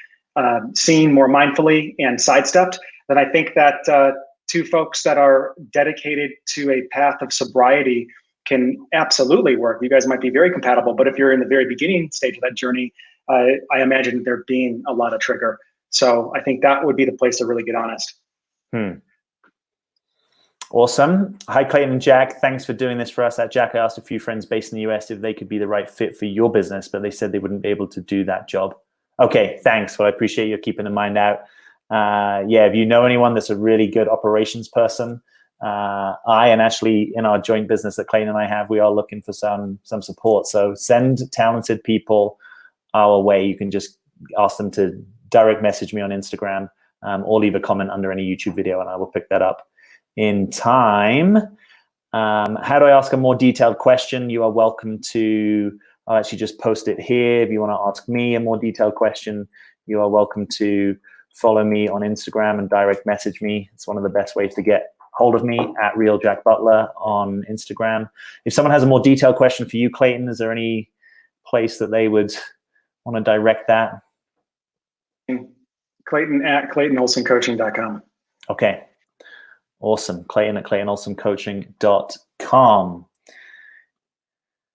seen more mindfully and sidestepped, then I think that two folks that are dedicated to a path of sobriety can absolutely work. You guys might be very compatible, but if you're in the very beginning stage of that journey, I imagine there being a lot of trigger. So I think that would be the place to really get honest. Awesome. Hi, Clayton and Jack. Thanks for doing this for us. Jack, I asked a few friends based in the US if they could be the right fit for your business, but they said they wouldn't be able to do that job. Okay, thanks. Well, I appreciate you keeping in mind out. Yeah, if you know anyone that's a really good operations person, and actually in our joint business that Clayton and I have, we are looking for some support. So send talented people our way. You can just ask them to direct message me on Instagram, or leave a comment under any YouTube video, and I will pick that up in time. How do I ask a more detailed question? You are welcome to, I'll actually just post it here. If you want to ask me a more detailed question, you are welcome to follow me on Instagram and direct message me. It's one of the best ways to get hold of me, at @RealJackButler on Instagram. If someone has a more detailed question for you, Clayton, is there any place that they would want to direct that? Clayton at ClaytonOlsonCoaching.com. Okay. Awesome. Clayton at ClaytonOlsonCoaching.com.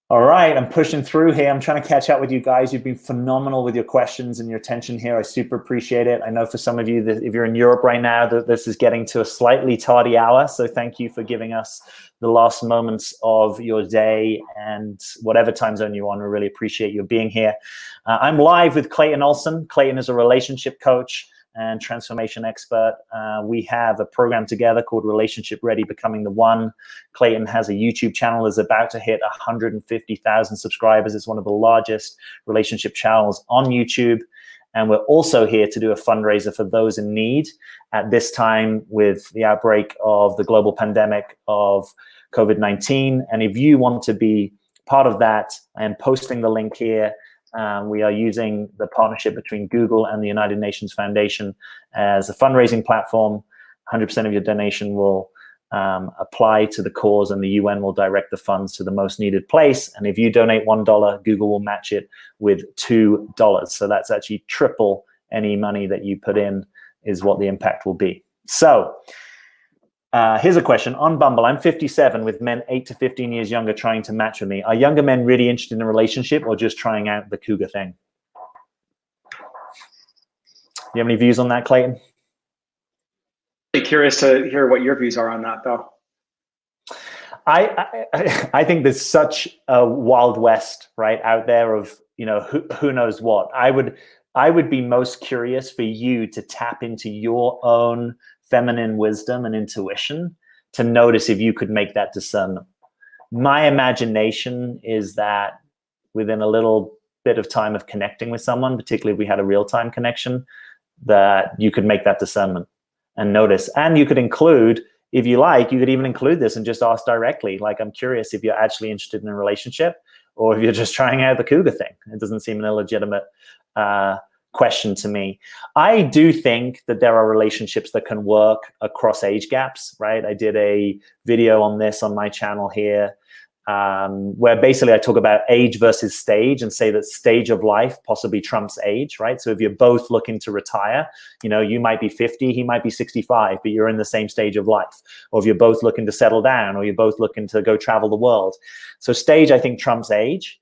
All right, I'm pushing through here. I'm trying to catch up with you guys. You've been phenomenal with your questions and your attention here. I super appreciate it. I know for some of you, that if you're in Europe right now, that this is getting to a slightly tardy hour. So thank you for giving us the last moments of your day, and whatever time zone you're on, we really appreciate you being here. I'm live with Clayton Olson. Clayton is a relationship coach and transformation expert. We have a program together called Relationship Ready, Becoming the One. Clayton has a YouTube channel that's about to hit 150,000 subscribers. It's one of the largest relationship channels on YouTube. And we're also here to do a fundraiser for those in need at this time with the outbreak of the global pandemic of COVID-19. And if you want to be part of that, I am posting the link here. We are using the partnership between Google and the United Nations Foundation as a fundraising platform. 100% of your donation will apply to the cause, and the UN will direct the funds to the most needed place. And if you donate $1, Google will match it with $2. So that's actually triple any money that you put in is what the impact will be. So here's a question. On Bumble, I'm 57 with men 8 to 15 years younger trying to match with me. Are younger men really interested in a relationship or just trying out the cougar thing? You have any views on that, Clayton? Curious to hear what your views are on that, though. I think there's such a wild west right out there of, you know, who knows what. I would be most curious for you to tap into your own feminine wisdom and intuition to notice if you could make that discernment. My imagination is that within a little bit of time of connecting with someone, particularly if we had a real-time connection, that you could make that discernment and notice. And you could include, if you like, you could even include this and just ask directly, like, I'm curious if you're actually interested in a relationship or if you're just trying out the cougar thing. It doesn't seem an illegitimate question to me. I do think that there are relationships that can work across age gaps, right? I did a video on this on my channel here, where basically I talk about age versus stage and say that stage of life possibly trumps age, right? So if you're both looking to retire, you know, you might be 50, he might be 65, but you're in the same stage of life. Or if you're both looking to settle down, or you're both looking to go travel the world. So stage, I think, trumps age.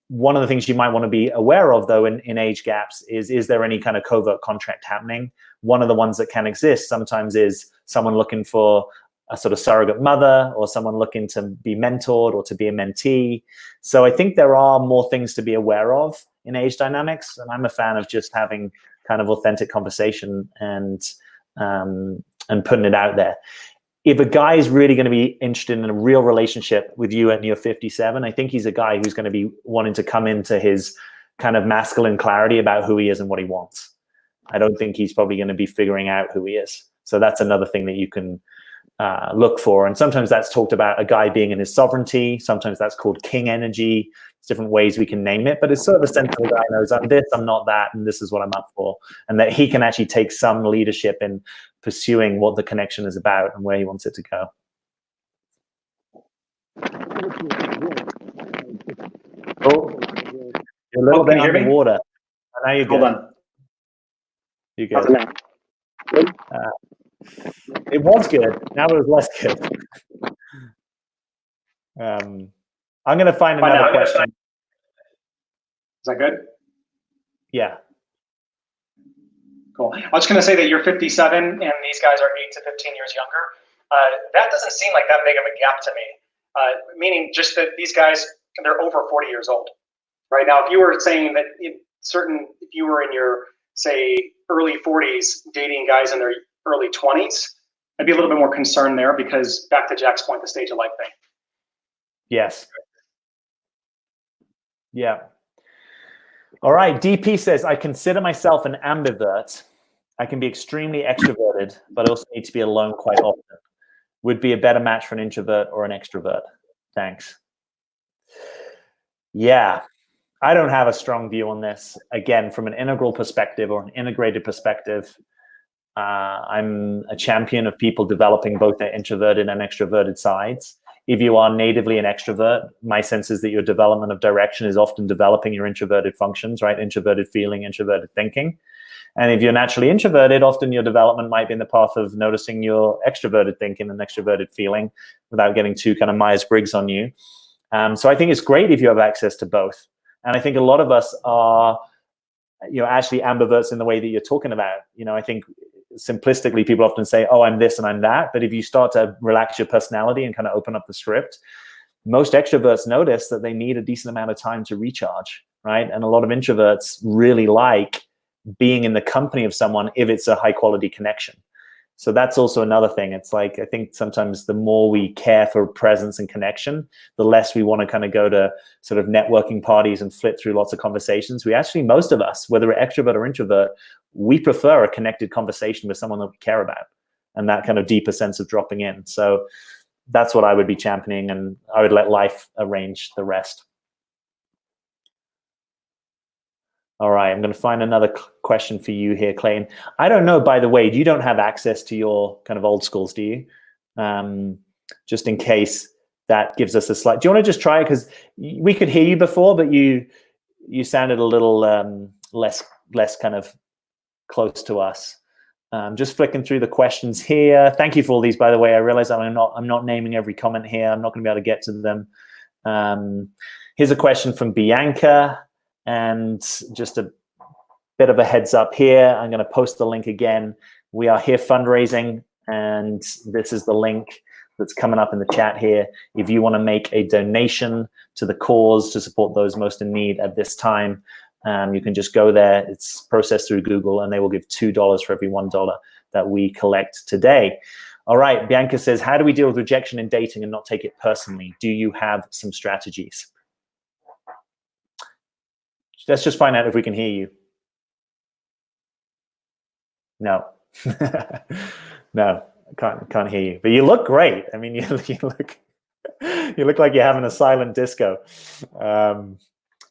One of the things you might want to be aware of, though, in age gaps is there any kind of covert contract happening? One of the ones that can exist sometimes is someone looking for a sort of surrogate mother, or someone looking to be mentored or to be a mentee. So I think there are more things to be aware of in age dynamics. And I'm a fan of just having kind of authentic conversation and putting it out there. If a guy is really going to be interested in a real relationship with you and you're 57, I think he's a guy who's going to be wanting to come into his kind of masculine clarity about who he is and what he wants. I don't think he's probably going to be figuring out who he is. So that's another thing that you can look for. And sometimes that's talked about a guy being in his sovereignty. Sometimes that's called king energy. There's different ways we can name it, but it's sort of a sensible guy knows I'm this, I'm not that, and this is what I'm up for. And that he can actually take some leadership in pursuing what the connection is about and where he wants it to go. Oh, you're a little bit underwater. I know you're good. Hold on. You're good. It was good. Now it was less good. I'm going to find another question. Is that good? Yeah. Cool. I was going to say that you're 57 and these guys are 8 to 15 years younger. That doesn't seem like that big of a gap to me. Meaning just that these guys, they're over 40 years old. Right now, if you were saying that if you were in your, say, early 40s dating guys in their early 20s, I'd be a little bit more concerned there, because back to Jack's point, the stage of life thing. Yes. Yeah. All right. DP says, I consider myself an ambivert. I can be extremely extroverted, but also need to be alone quite often. Would be a better match for an introvert or an extrovert. Thanks. Yeah. I don't have a strong view on this. Again, from an integral perspective or an integrated perspective, I'm a champion of people developing both their introverted and extroverted sides. If you are natively an extrovert, my sense is that your development of direction is often developing your introverted functions, right? Introverted feeling, introverted thinking. And if you're naturally introverted, often your development might be in the path of noticing your extroverted thinking and extroverted feeling without getting too kind of Myers-Briggs on you. So I think it's great if you have access to both. And I think a lot of us are, actually ambiverts in the way that you're talking about. I think simplistically, people often say, oh, I'm this and I'm that. But if you start to relax your personality and kind of open up the script, most extroverts notice that they need a decent amount of time to recharge, right? And a lot of introverts really like being in the company of someone if it's a high quality connection. So that's also another thing. It's like, I think sometimes the more we care for presence and connection, the less we want to kind of go to sort of networking parties and flip through lots of conversations. We actually, most of us, whether we're extrovert or introvert, we prefer a connected conversation with someone that we care about and that kind of deeper sense of dropping in. So that's what I would be championing, and I would let life arrange the rest. All right, I'm going to find another question for you here, Clayton. I don't know, by the way, you don't have access to your kind of old schools, do you? Just in case that gives us a slight. Do you want to just try it? Because we could hear you before, but you sounded a little less kind of close to us. Just flicking through the questions here. Thank you for all these, by the way. I realize I'm not naming every comment here. I'm not going to be able to get to them. Here's a question from Bianca. And just a bit of a heads up here, I'm going to post the link again. We are here fundraising, and this is the link that's coming up in the chat here. If you want to make a donation to the cause to support those most in need at this time, you can just go there. It's processed through Google, and they will give $2 for every $1 that we collect today. All right, Bianca says, how do we deal with rejection in dating and not take it personally? Do you have some strategies? Let's just find out if we can hear you. No, no, can't hear you. But you look great. I mean, you look like you're having a silent disco. Are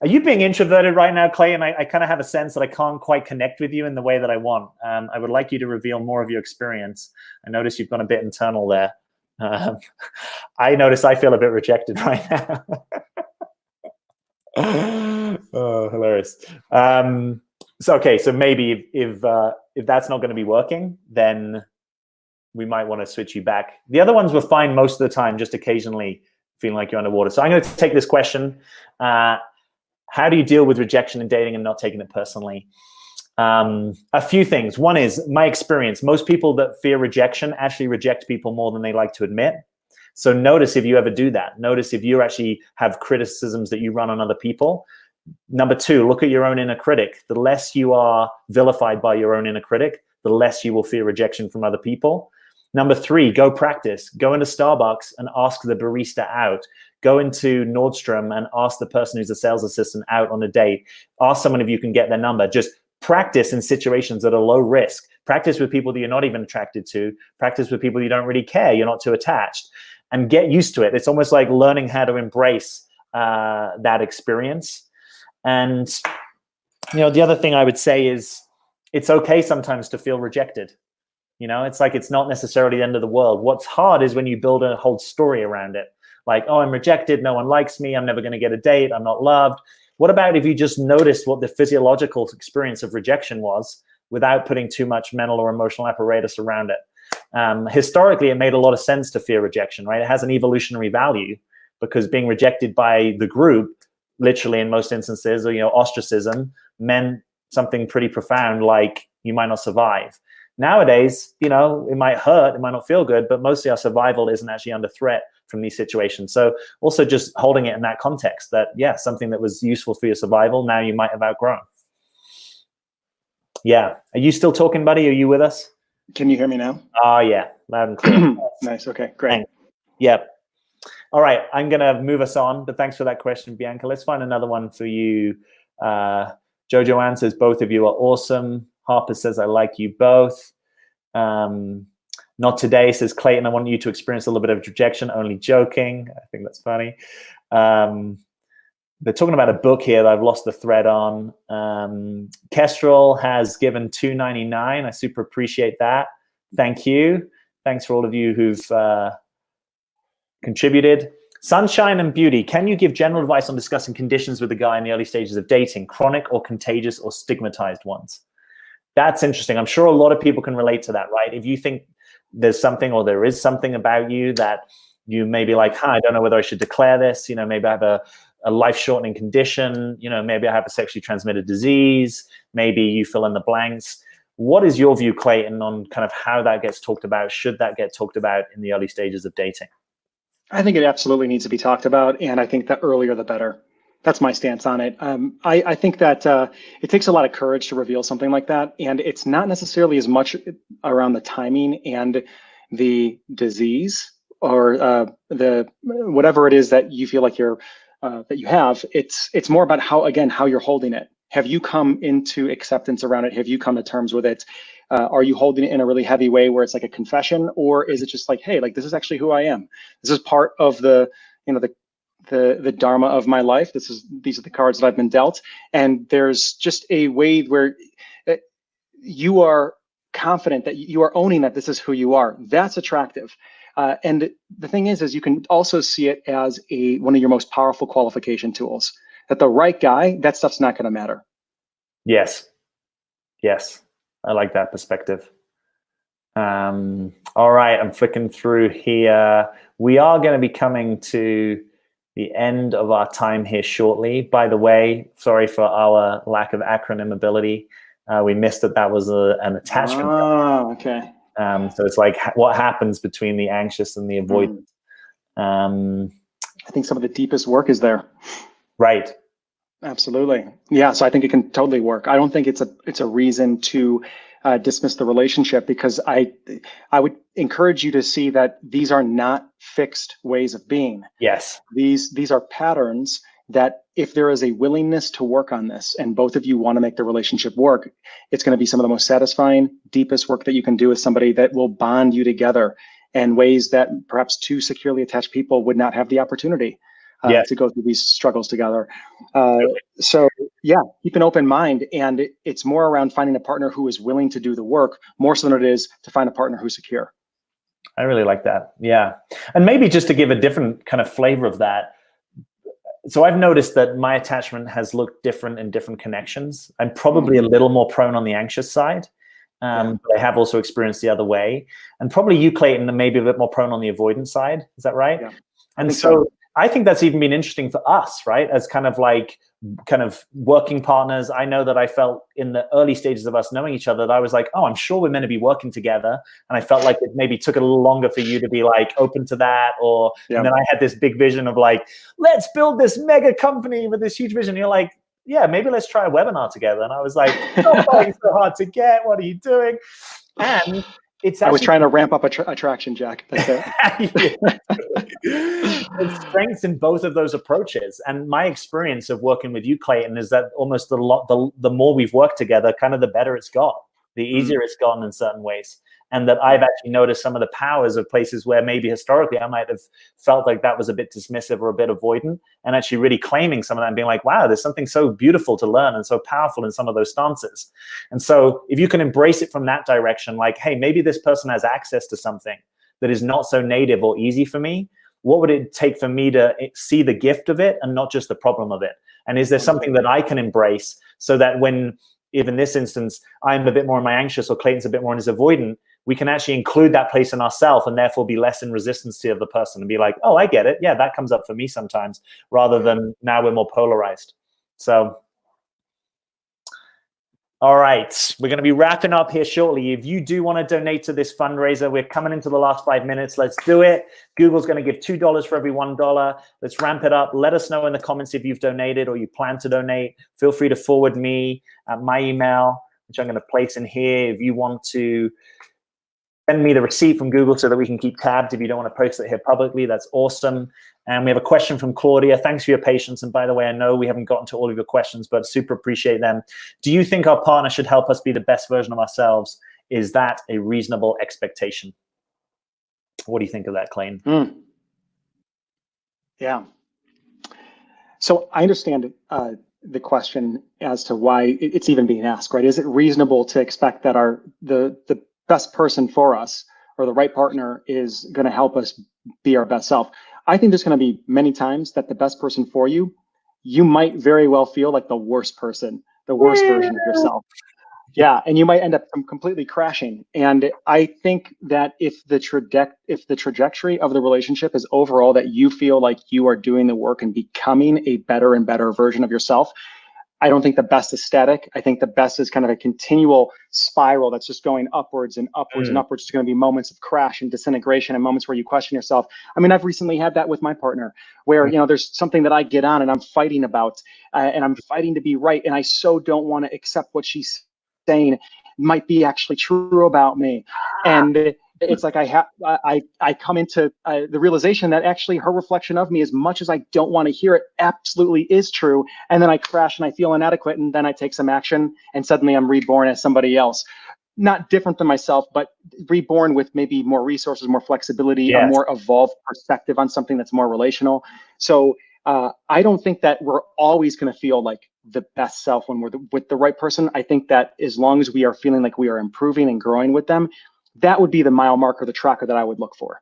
you being introverted right now, Clayton? I kind of have a sense that I can't quite connect with you in the way that I want. I would like you to reveal more of your experience. I notice you've gone a bit internal there. I notice I feel a bit rejected right now. Oh, hilarious. So maybe if that's not going to be working, then we might want to switch you back. The other ones were fine most of the time, just occasionally feeling like you're underwater. So I'm going to take this question. How do you deal with rejection in dating and not taking it personally? A few things. One is my experience. Most people that fear rejection actually reject people more than they like to admit. So notice if you ever do that. Notice if you actually have criticisms that you run on other people. Number two, look at your own inner critic. The less you are vilified by your own inner critic, the less you will fear rejection from other people. Number three, go practice. Go into Starbucks and ask the barista out. Go into Nordstrom and ask the person who's a sales assistant out on a date. Ask someone if you can get their number. Just practice in situations that are low risk. Practice with people that you're not even attracted to. Practice with people you don't really care. You're not too attached. And get used to it. It's almost like learning how to embrace that experience. And, the other thing I would say is it's okay sometimes to feel rejected. It's like it's not necessarily the end of the world. What's hard is when you build a whole story around it. Like, oh, I'm rejected. No one likes me. I'm never going to get a date. I'm not loved. What about if you just noticed what the physiological experience of rejection was without putting too much mental or emotional apparatus around it? Historically, it made a lot of sense to fear rejection, right? It has an evolutionary value because being rejected by the group, literally in most instances, or ostracism, meant something pretty profound, like you might not survive. Nowadays, it might hurt, it might not feel good, but mostly our survival isn't actually under threat from these situations. So also just holding it in that context that, yeah, something that was useful for your survival, now you might have outgrown. Yeah. Are you still talking, buddy? Are you with us? Can you hear me now? Oh, yeah. Loud and clear. Nice. Okay, great. Thanks. Yep. All right. I'm going to move us on, but thanks for that question, Bianca. Let's find another one for you. Jojo Ann says, both of you are awesome. Harper says, I like you both. Not today, says Clayton. I want you to experience a little bit of rejection. Only joking. I think that's funny. They're talking about a book here that I've lost the thread on. Kestrel has given $2.99. I super appreciate that. Thank you. Thanks for all of you who've contributed. Sunshine and Beauty. Can you give general advice on discussing conditions with a guy in the early stages of dating, chronic or contagious or stigmatized ones? That's interesting. I'm sure a lot of people can relate to that, right? If you think there's something or there is something about you that you may be like, I don't know whether I should declare this. Maybe I have a life-shortening condition. Maybe I have a sexually transmitted disease. Maybe you fill in the blanks. What is your view, Clayton, on kind of how that gets talked about? Should that get talked about in the early stages of dating? I think it absolutely needs to be talked about, and I think the earlier the better. That's my stance on it. I think that it takes a lot of courage to reveal something like that, and it's not necessarily as much around the timing and the disease or the whatever it is that you feel like you're that you have. It's more about how you're holding it. Have you come into acceptance around it? Have you come to terms with it? Are you holding it in a really heavy way where it's like a confession, or is it just like, hey, like this is actually who I am. This is part of the the dharma of my life. These are the cards that I've been dealt, and there's just a way where you are confident that you are owning that this is who you are. That's attractive. And the thing is you can also see it as one of your most powerful qualification tools. That the right guy, that stuff's not going to matter. Yes. I like that perspective. All right, I'm flicking through here. We are going to be coming to the end of our time here shortly. By the way, sorry for our lack of acronym ability. We missed that was an attachment. Oh, okay. So it's like what happens between the anxious and the avoidant. I think some of the deepest work is there. Right. Absolutely. Yeah. So I think it can totally work. I don't think it's a reason to dismiss the relationship, because I would encourage you to see that these are not fixed ways of being. Yes. These are patterns that if there is a willingness to work on this and both of you want to make the relationship work, it's going to be some of the most satisfying, deepest work that you can do with somebody that will bond you together in ways that perhaps two securely attached people would not have the opportunity to go through these struggles together. So yeah, keep an open mind, and it's more around finding a partner who is willing to do the work more so than it is to find a partner who's secure. I really like that. Yeah. And maybe just to give a different kind of flavor of that. So I've noticed that my attachment has looked different in different connections. I'm probably a little more prone on the anxious side, but I have also experienced the other way. And probably you, Clayton, are maybe a bit more prone on the avoidance side. Is that right? Yeah. And so I think that's even been interesting for us, right? As kind of working partners. I know that I felt in the early stages of us knowing each other that I was like, oh, I'm sure we're meant to be working together. And I felt like it maybe took a little longer for you to be like open to that. And then I had this big vision of like, let's build this mega company with this huge vision. And you're like, yeah, maybe let's try a webinar together. And I was like, oh, it's so hard to get. What are you doing? And it's actually, I was trying to ramp up attraction, Jack. That's it. There's strengths in both of those approaches, and my experience of working with you, Clayton, is that almost the more we've worked together, kind of the better it's got, the easier it's gotten in certain ways. And that I've actually noticed some of the powers of places where maybe historically I might have felt like that was a bit dismissive or a bit avoidant, and actually really claiming some of that and being like, wow, there's something so beautiful to learn and so powerful in some of those stances. And so if you can embrace it from that direction, like, hey, maybe this person has access to something that is not so native or easy for me. What would it take for me to see the gift of it and not just the problem of it? And is there something that I can embrace so that when, if in this instance, I'm a bit more in my anxious or Clayton's a bit more in his avoidant, we can actually include that place in ourselves and therefore be less in resistance to the other person and be like, oh, I get it. Yeah, that comes up for me sometimes, rather than now we're more polarized. So, all right, we're going to be wrapping up here shortly. If you do want to donate to this fundraiser, we're coming into the last 5 minutes. Let's do it. Google's going to give $2 for every $1. Let's ramp it up. Let us know in the comments if you've donated or you plan to donate. Feel free to forward me my email, which I'm going to place in here. If you want to send me the receipt from Google so that we can keep tabs. If you don't want to post it here publicly, that's awesome. And we have a question from Claudia. Thanks for your patience. And by the way, I know we haven't gotten to all of your questions, but super appreciate them. Do you think our partner should help us be the best version of ourselves? Is that a reasonable expectation? What do you think of that, Clayton? Yeah. So I understand the question as to why it's even being asked, right? Is it reasonable to expect that the best person for us or the right partner is going to help us be our best self? I think there's going to be many times that the best person for you, you might very well feel like the worst person, the worst version of yourself. Yeah, and you might end up completely crashing. And I think that if the trajectory of the relationship is overall that you feel like you are doing the work and becoming a better and better version of yourself, I don't think the best is static. I think the best is kind of a continual spiral that's just going upwards and upwards and upwards. There's going to be moments of crash and disintegration and moments where you question yourself. I mean, I've recently had that with my partner where, you know, there's something that I get on and I'm fighting about and I'm fighting to be right. And I so don't want to accept what she's saying might be actually true about me. And it's like I come into the realization that actually her reflection of me, as much as I don't want to hear it, absolutely is true. And then I crash and I feel inadequate, and then I take some action, and suddenly I'm reborn as somebody else, not different than myself, but reborn with maybe more resources, more flexibility, a more evolved perspective on something that's more relational. So I don't think that we're always going to feel like the best self when we're with the right person. I think that as long as we are feeling like we are improving and growing with them, that would be the mile marker, the tracker that I would look for.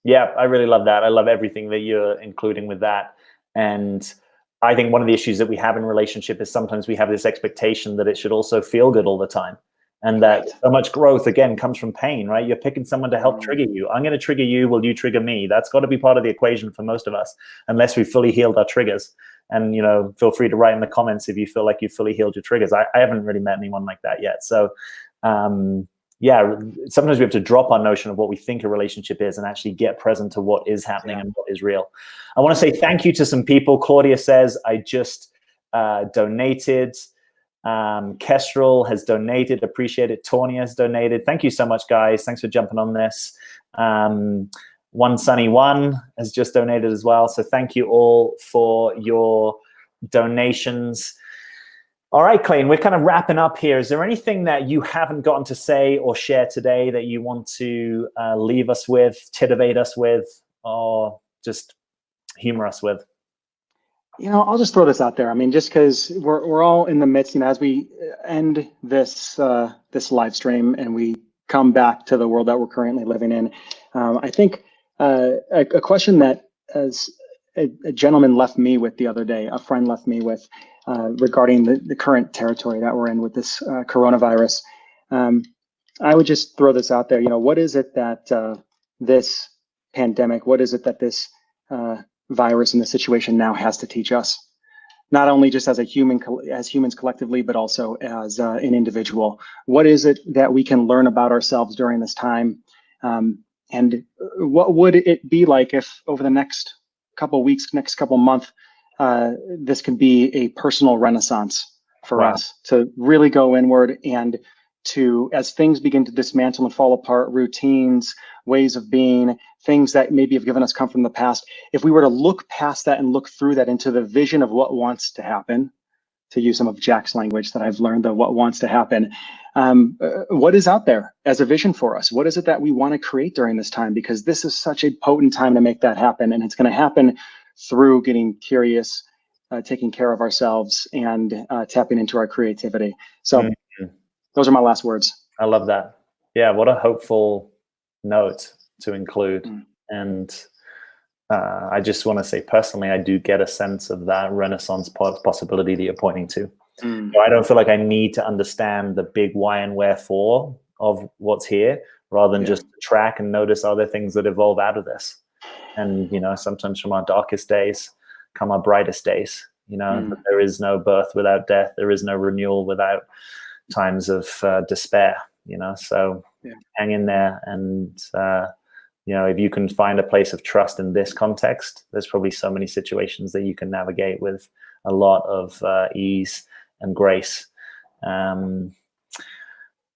Yeah, I really love that. I love everything that you're including with that. And I think one of the issues that we have in relationship is sometimes we have this expectation that it should also feel good all the time. And that so much growth, again, comes from pain, right? You're picking someone to help trigger you. I'm going to trigger you. Will you trigger me? That's got to be part of the equation for most of us, unless we've fully healed our triggers. And, you know, feel free to write in the comments if you feel like you've fully healed your triggers. I haven't really met anyone like that yet. So, yeah, sometimes we have to drop our notion of what we think a relationship is and actually get present to what is happening and what is real. I want to say thank you to some people. Claudia says, I just donated. Kestrel has donated. Appreciate it. Tawny has donated. Thank you so much, guys. Thanks for jumping on this. One Sunny One has just donated as well. So thank you all for your donations. All right, Clayton, we're kind of wrapping up here. Is there anything that you haven't gotten to say or share today that you want to leave us with, titivate us with, or just humor us with? You know, I'll just throw this out there. I mean, just because we're all in the midst, you know, as we end this this live stream and we come back to the world that we're currently living in, I think a question that as a gentleman left me with the other day, a friend left me with, regarding the current territory that we're in with this coronavirus. I would just throw this out there. You know, what is it that this pandemic, what is it that this virus and the situation now has to teach us? Not only just as a human, as humans collectively, but also as an individual. What is it that we can learn about ourselves during this time? And what would it be like if over the next couple of weeks, next couple of months, this could be a personal renaissance for us to really go inward and to, as things begin to dismantle and fall apart, routines, ways of being, things that maybe have given us comfort in the past, if we were to look past that and look through that into the vision of what wants to happen, to use some of Jack's language that I've learned, the what wants to happen, what is out there as a vision for us? What is it that we want to create during this time? Because this is such a potent time to make that happen. And it's going to happen through getting curious, taking care of ourselves, and tapping into our creativity. So those are my last words. I love that. Yeah, what a hopeful note to include. And I just want to say personally, I do get a sense of that renaissance possibility that you're pointing to. So I don't feel like I need to understand the big why and wherefore of what's here, rather than just track and notice other things that evolve out of this. And, you know, sometimes from our darkest days come our brightest days, you know, but there is no birth without death. There is no renewal without times of despair, you know, so hang in there. And, you know, if you can find a place of trust in this context, there's probably so many situations that you can navigate with a lot of ease and grace. One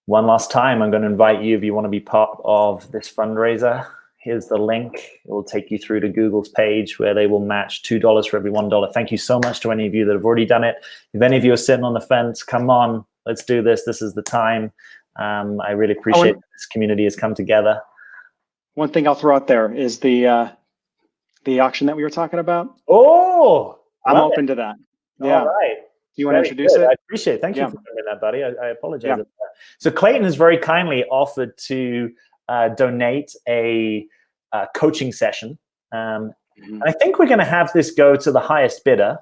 last time, I'm going to invite you, if you want to be part of this fundraiser, here's the link. It will take you through to Google's page where they will match $2 for every $1. Thank you so much to any of you that have already done it. If any of you are sitting on the fence, come on, let's do this. This is the time. I really appreciate this community has come together. One thing I'll throw out there is the auction that we were talking about. Oh, I'm open to that. Yeah. All right. Do you want to introduce it? I appreciate it. Thank you for doing that, buddy. I apologize. For that. So Clayton has very kindly offered to donate a coaching session. And I think we're going to have this go to the highest bidder.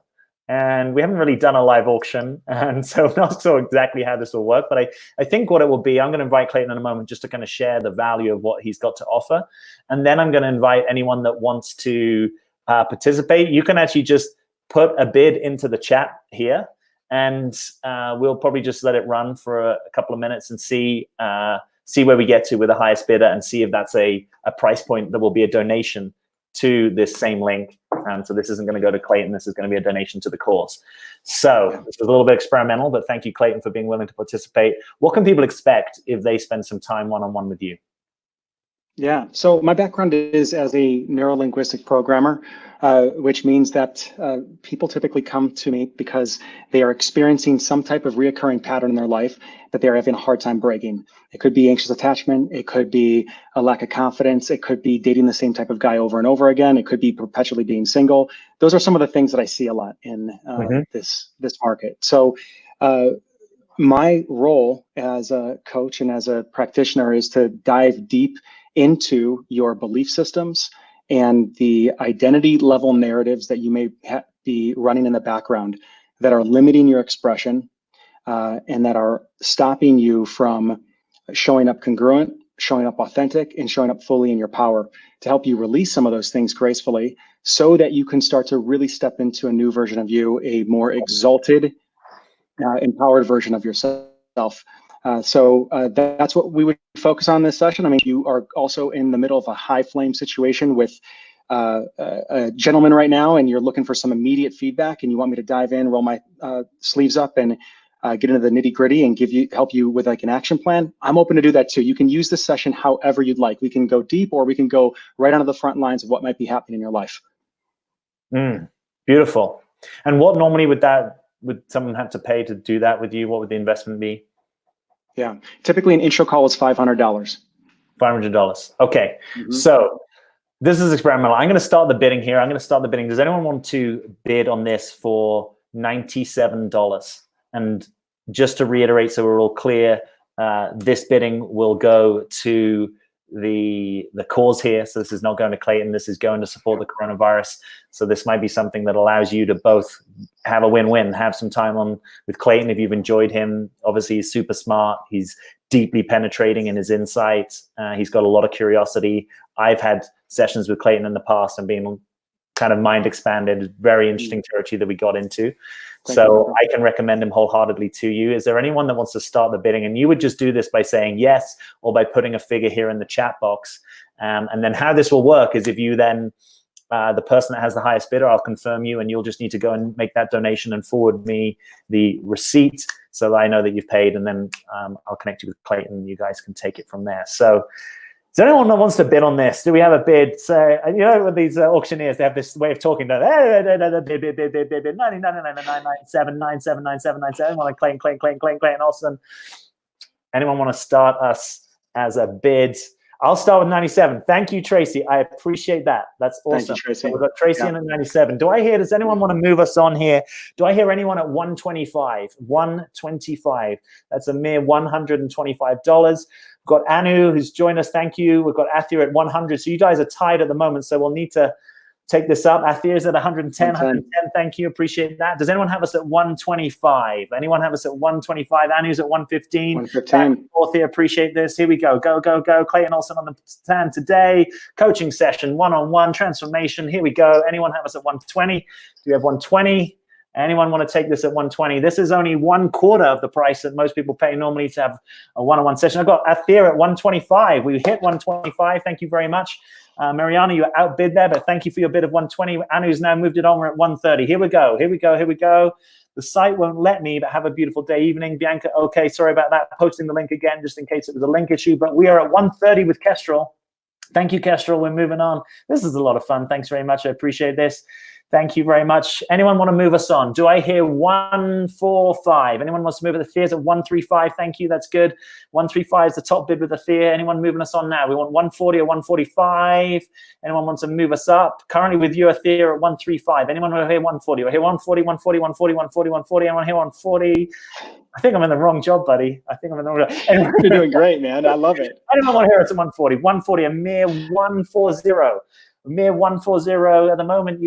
And we haven't really done a live auction. And so I'm not sure exactly how this will work. But I think what it will be, I'm going to invite Clayton in a moment just to kind of share the value of what he's got to offer. And then I'm going to invite anyone that wants to participate. You can actually just put a bid into the chat here, and we'll probably just let it run for a couple of minutes and see where we get to with the highest bidder, and see if that's a price point that will be a donation to this same link. So this isn't going to go to Clayton. This is going to be a donation to the cause. So this is a little bit experimental, but thank you, Clayton, for being willing to participate. What can people expect if they spend some time one-on-one with you? Yeah, so my background is as a neurolinguistic programmer, which means that people typically come to me because they are experiencing some type of reoccurring pattern in their life that they're having a hard time breaking. It could be anxious attachment, it could be a lack of confidence, it could be dating the same type of guy over and over again, it could be perpetually being single. Those are some of the things that I see a lot in this market. So my role as a coach and as a practitioner is to dive deep into your belief systems and the identity level narratives that you may be running in the background that are limiting your expression and that are stopping you from showing up congruent, showing up authentic, and showing up fully in your power, to help you release some of those things gracefully so that you can start to really step into a new version of you, a more exalted, empowered version of yourself. So that's what we would focus on this session. I mean, you are also in the middle of a high flame situation with a gentleman right now, and you're looking for some immediate feedback, and you want me to dive in, roll my sleeves up, and get into the nitty gritty and help you with like an action plan. I'm open to do that too. You can use this session however you'd like. We can go deep, or we can go right onto the front lines of what might be happening in your life. Beautiful. And what normally would someone have to pay to do that with you? What would the investment be? Yeah, typically an intro call is $500. $500. Okay, so this is experimental. I'm going to start the bidding here. Does anyone want to bid on this for $97? And just to reiterate, so we're all clear, this bidding will go to the cause here. So this is not going to Clayton. This is going to support the coronavirus. So this might be something that allows you to both have a win-win, have some time on with Clayton if you've enjoyed him. Obviously, he's super smart. He's deeply penetrating in his insights. He's got a lot of curiosity. I've had sessions with Clayton in the past and been kind of mind expanded. Very interesting territory that we got into. So I can recommend him wholeheartedly to you. Is there anyone that wants to start the bidding? And you would just do this by saying yes, or by putting a figure here in the chat box. And then how this will work is if you then, the person that has the highest bidder, I'll confirm you, and you'll just need to go and make that donation and forward me the receipt so that I know that you've paid. And then I'll connect you with Clayton and you guys can take it from there. So is there anyone that wants to bid on this? Do we have a bid? So, you know, with these auctioneers, they have this way of talking. Bid, 99.9997979797. Want to Clayton, Austin. Anyone want to start us as a bid? I'll start with 97. Thank you, Tracy. I appreciate that. That's awesome. Thank you, Tracy. So we've got Tracy in at 97. Does anyone want to move us on here? Do I hear anyone at 125? 125. That's a mere $125. We've got Anu who's joined us. Thank you. We've got Athir at 100. So you guys are tied at the moment. So we'll need to take this up. Athir's at 110. 110. Thank you. Appreciate that. Does anyone have us at 125? Anyone have us at 125? Anu's at 115. 115. Athir, appreciate this. Here we go. Go. Clayton Olson on the stand today. Coaching session, one-on-one transformation. Here we go. Anyone have us at 120? Do we have 120? Anyone want to take this at 120? This is only 1/4 of the price that most people pay normally to have a one-on-one session. I've got Athir at 125. We hit 125. Thank you very much. Mariana, you outbid there, but thank you for your bid of 120. Anu's now moved it on. We're at 130. Here we go. The site won't let me, but have a beautiful day, evening. Bianca, okay, sorry about that. Posting the link again, just in case it was a link issue, but we are at 130 with Kestrel. Thank you, Kestrel. We're moving on. This is a lot of fun. Thanks very much. I appreciate this. Thank you very much. Anyone want to move us on? Do I hear 145? Anyone wants to move it? The Thea's at 135. Thank you. That's good. 135 is the top bid with the Thea. Anyone moving us on now? We want 140 or 145. Anyone wants to move us up? Currently with you, Thea at 135. Anyone want to hear 140? I hear 140, 140, 140, 140, 140. Anyone hear 140? I think I'm in the wrong job, buddy. I think I'm in the wrong job. Anyone, you're doing great, man. I love it. Anyone want to hear us at 140? 140, a mere 140. A mere 140. At the moment,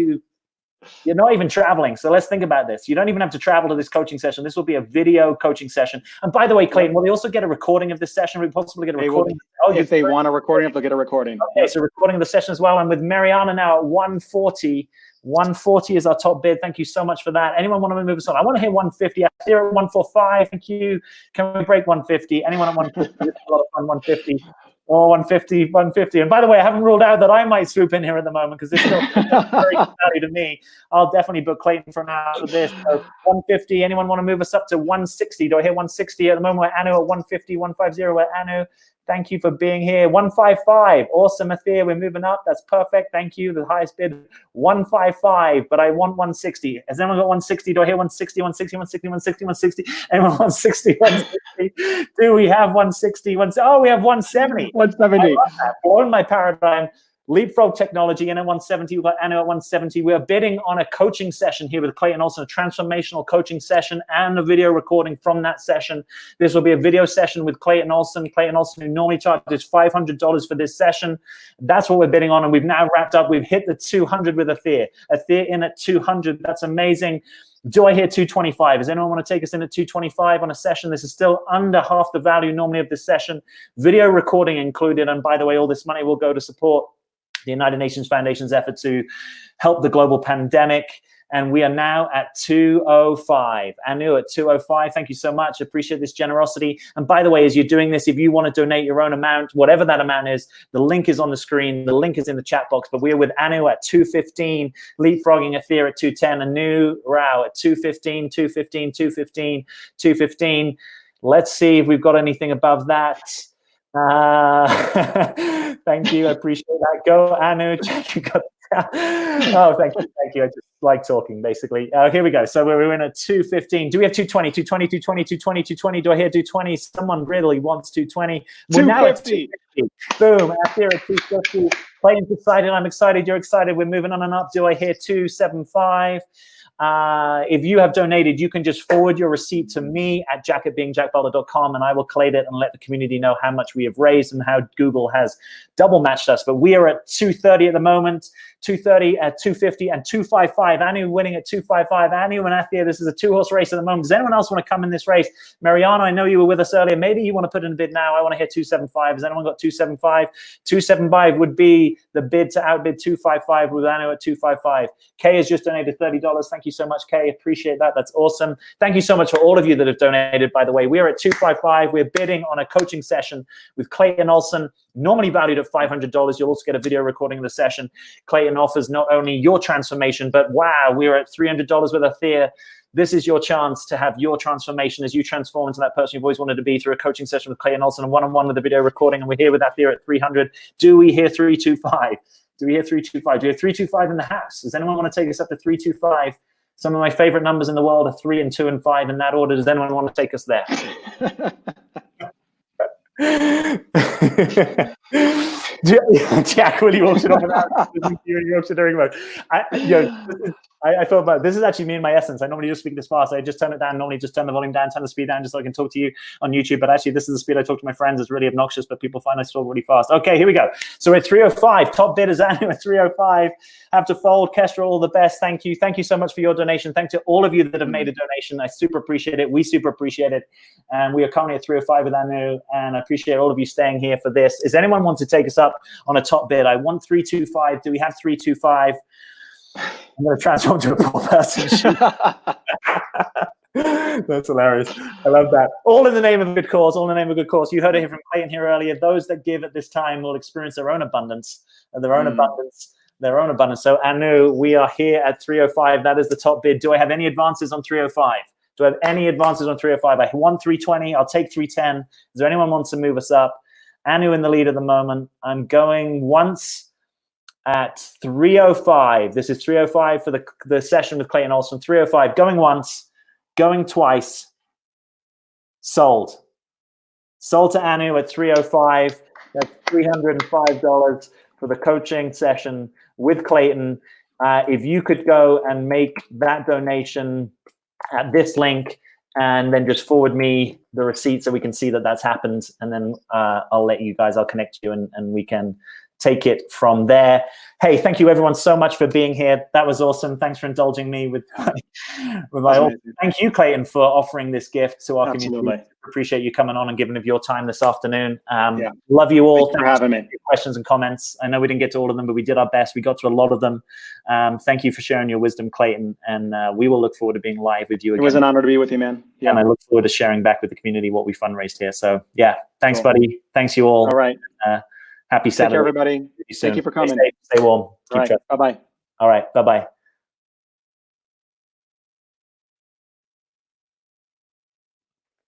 you're not even traveling. So let's think about this. You don't even have to travel to this coaching session. This will be a video coaching session. And by the way, Clayton, will they also get a recording of this session? Will we possibly get a recording? If they want a recording, they'll get a recording. Okay, so recording of the session as well. And with Mariana now at 140, 140 is our top bid. Thank you so much for that. Anyone want to move us on? I want to hear 150. Here at 145. Thank you. Can we break 150? Anyone at 150? This is a lot of fun. 150. Or 150, 150. And by the way, I haven't ruled out that I might swoop in here at the moment because this still very good value to me. I'll definitely book Clayton from out of this. So 150. Anyone want to move us up to 160? Do I hear 160 at the moment? We're Anu at 150, 150. We're Anu. Thank you for being here. 155. Awesome, Athea. We're moving up. That's perfect. Thank you. The highest bid, 155. But I want 160. Has anyone got 160? Do I hear 160, 160, 160, 160, 160? Anyone 160, 160? Do we have 160? Oh, we have 170. 170. Blowing my paradigm. Leapfrog technology in at 170. We've got Anu at 170. We're bidding on a coaching session here with Clayton Olson, a transformational coaching session and a video recording from that session. This will be a video session with Clayton Olson. Clayton Olson, who normally charges $500 for this session. That's what we're bidding on, and we've now wrapped up. We've hit the 200 with Athea. Athea in at 200. That's amazing. Do I hear 225? Does anyone want to take us in at 225 on a session? This is still under half the value normally of this session. Video recording included, and by the way, all this money will go to support the United Nations Foundation's effort to help the global pandemic. And we are now at 205. Anu at 205. Thank you so much. Appreciate this generosity. And by the way, as you're doing this, if you want to donate your own amount, whatever that amount is, the link is on the screen. The link is in the chat box. But we're with Anu at 215, leapfrogging Athea at 210, Anu Rao at 215, 215, 215, 215. Let's see if we've got anything above that. Thank you. I appreciate that. Go, Anu. Oh, thank you. I just like talking, basically. Here we go. So we're in at 215. Do we have 220? 220, 220, 220, 220. Do I hear 220? Someone really wants 220. We're now at 250. Boom. Out here at 250. Clayton's excited. I'm excited. You're excited. We're moving on and up. Do I hear 275? If you have donated, you can just forward your receipt to me at jack@beingjackbutler.com, and I will collate it and let the community know how much we have raised and how Google has double matched us. But we are at 230 at the moment, 230 at 250 and 255. Anu winning at 255. Anu and Athea, this is a two-horse race at the moment. Does anyone else want to come in this race? Mariano, I know you were with us earlier. Maybe you want to put in a bid now. I want to hit 275. Has anyone got 275? 275 would be the bid to outbid 255 with Anu at 255. Kay has just donated $30. Thank you so much, Kay. Appreciate that. That's awesome. Thank you so much for all of you that have donated, by the way. We are at 255. We're bidding on a coaching session with Clayton Olson, normally valued at $500. You'll also get a video recording of the session. Clayton offers not only your transformation, but wow, we're at $300 with Athea. This is your chance to have your transformation as you transform into that person you've always wanted to be through a coaching session with Clayton Olson and one-on-one with a video recording. And we're here with Athea at 300. Do we hear 325? Do we hear 325? Do we have 325 in the house? Does anyone want to take us up to 325? Some of my favorite numbers in the world are 3 and 2 and 5 in that order. Does anyone want to take us there? Jack really walks it on I thought about this is actually me in my essence. I normally just speak this fast. I just turn it down, normally just turn the volume down, turn the speed down just so I can talk to you on YouTube. But actually, this is the speed I talk to my friends. It's really obnoxious, but people find I talk really fast. Okay, here we go. So we're at 305. Top bid is Anu at 305. Have to fold. Kestra, all the best. Thank you. Thank you so much for your donation. Thank to all of you that have made a donation. I super appreciate it. We super appreciate it. And we are currently at 305 with Anu. And I appreciate all of you staying here for this. Does anyone want to take us up on a top bid? I want 325. Do we have 325? I'm going to transform to a poor person. That's hilarious. I love that. All in the name of a good cause. All in the name of a good cause. You heard it here from Clayton here earlier. Those that give at this time will experience their own abundance. Their own abundance. Their own abundance. So Anu, we are here at 305. That is the top bid. Do I have any advances on 305? Do I have any advances on 305? I want 320. I'll take 310. Is there anyone wants to move us up? Anu in the lead at the moment. I'm going once at 305. This is 305 for the session with Clayton Olson. 305. Going once, going twice. Sold. Sold to Anu at 305. That's $305 for the coaching session with Clayton. If you could go and make that donation at this link and then just forward me the receipt so we can see that that's happened, and then I'll let you guys, I'll connect you and we can take it from there. Hey, thank you everyone so much for being here. That was awesome. Thanks for indulging me with my thank you, Clayton, for offering this gift to our community. Appreciate you coming on and giving of your time this afternoon. Love you all. Thanks for having me. Questions and comments. I know we didn't get to all of them, but we did our best. We got to a lot of them. Thank you for sharing your wisdom, Clayton, and we will look forward to being live with you again. It was an honor to be with you, man. Yeah. And I look forward to sharing back with the community what we fundraised here. So yeah, thanks, buddy. Thanks you all. All right. Happy Saturday. Take care, everybody. Thank you for coming. Stay warm. All right. Bye-bye. All right. Bye-bye.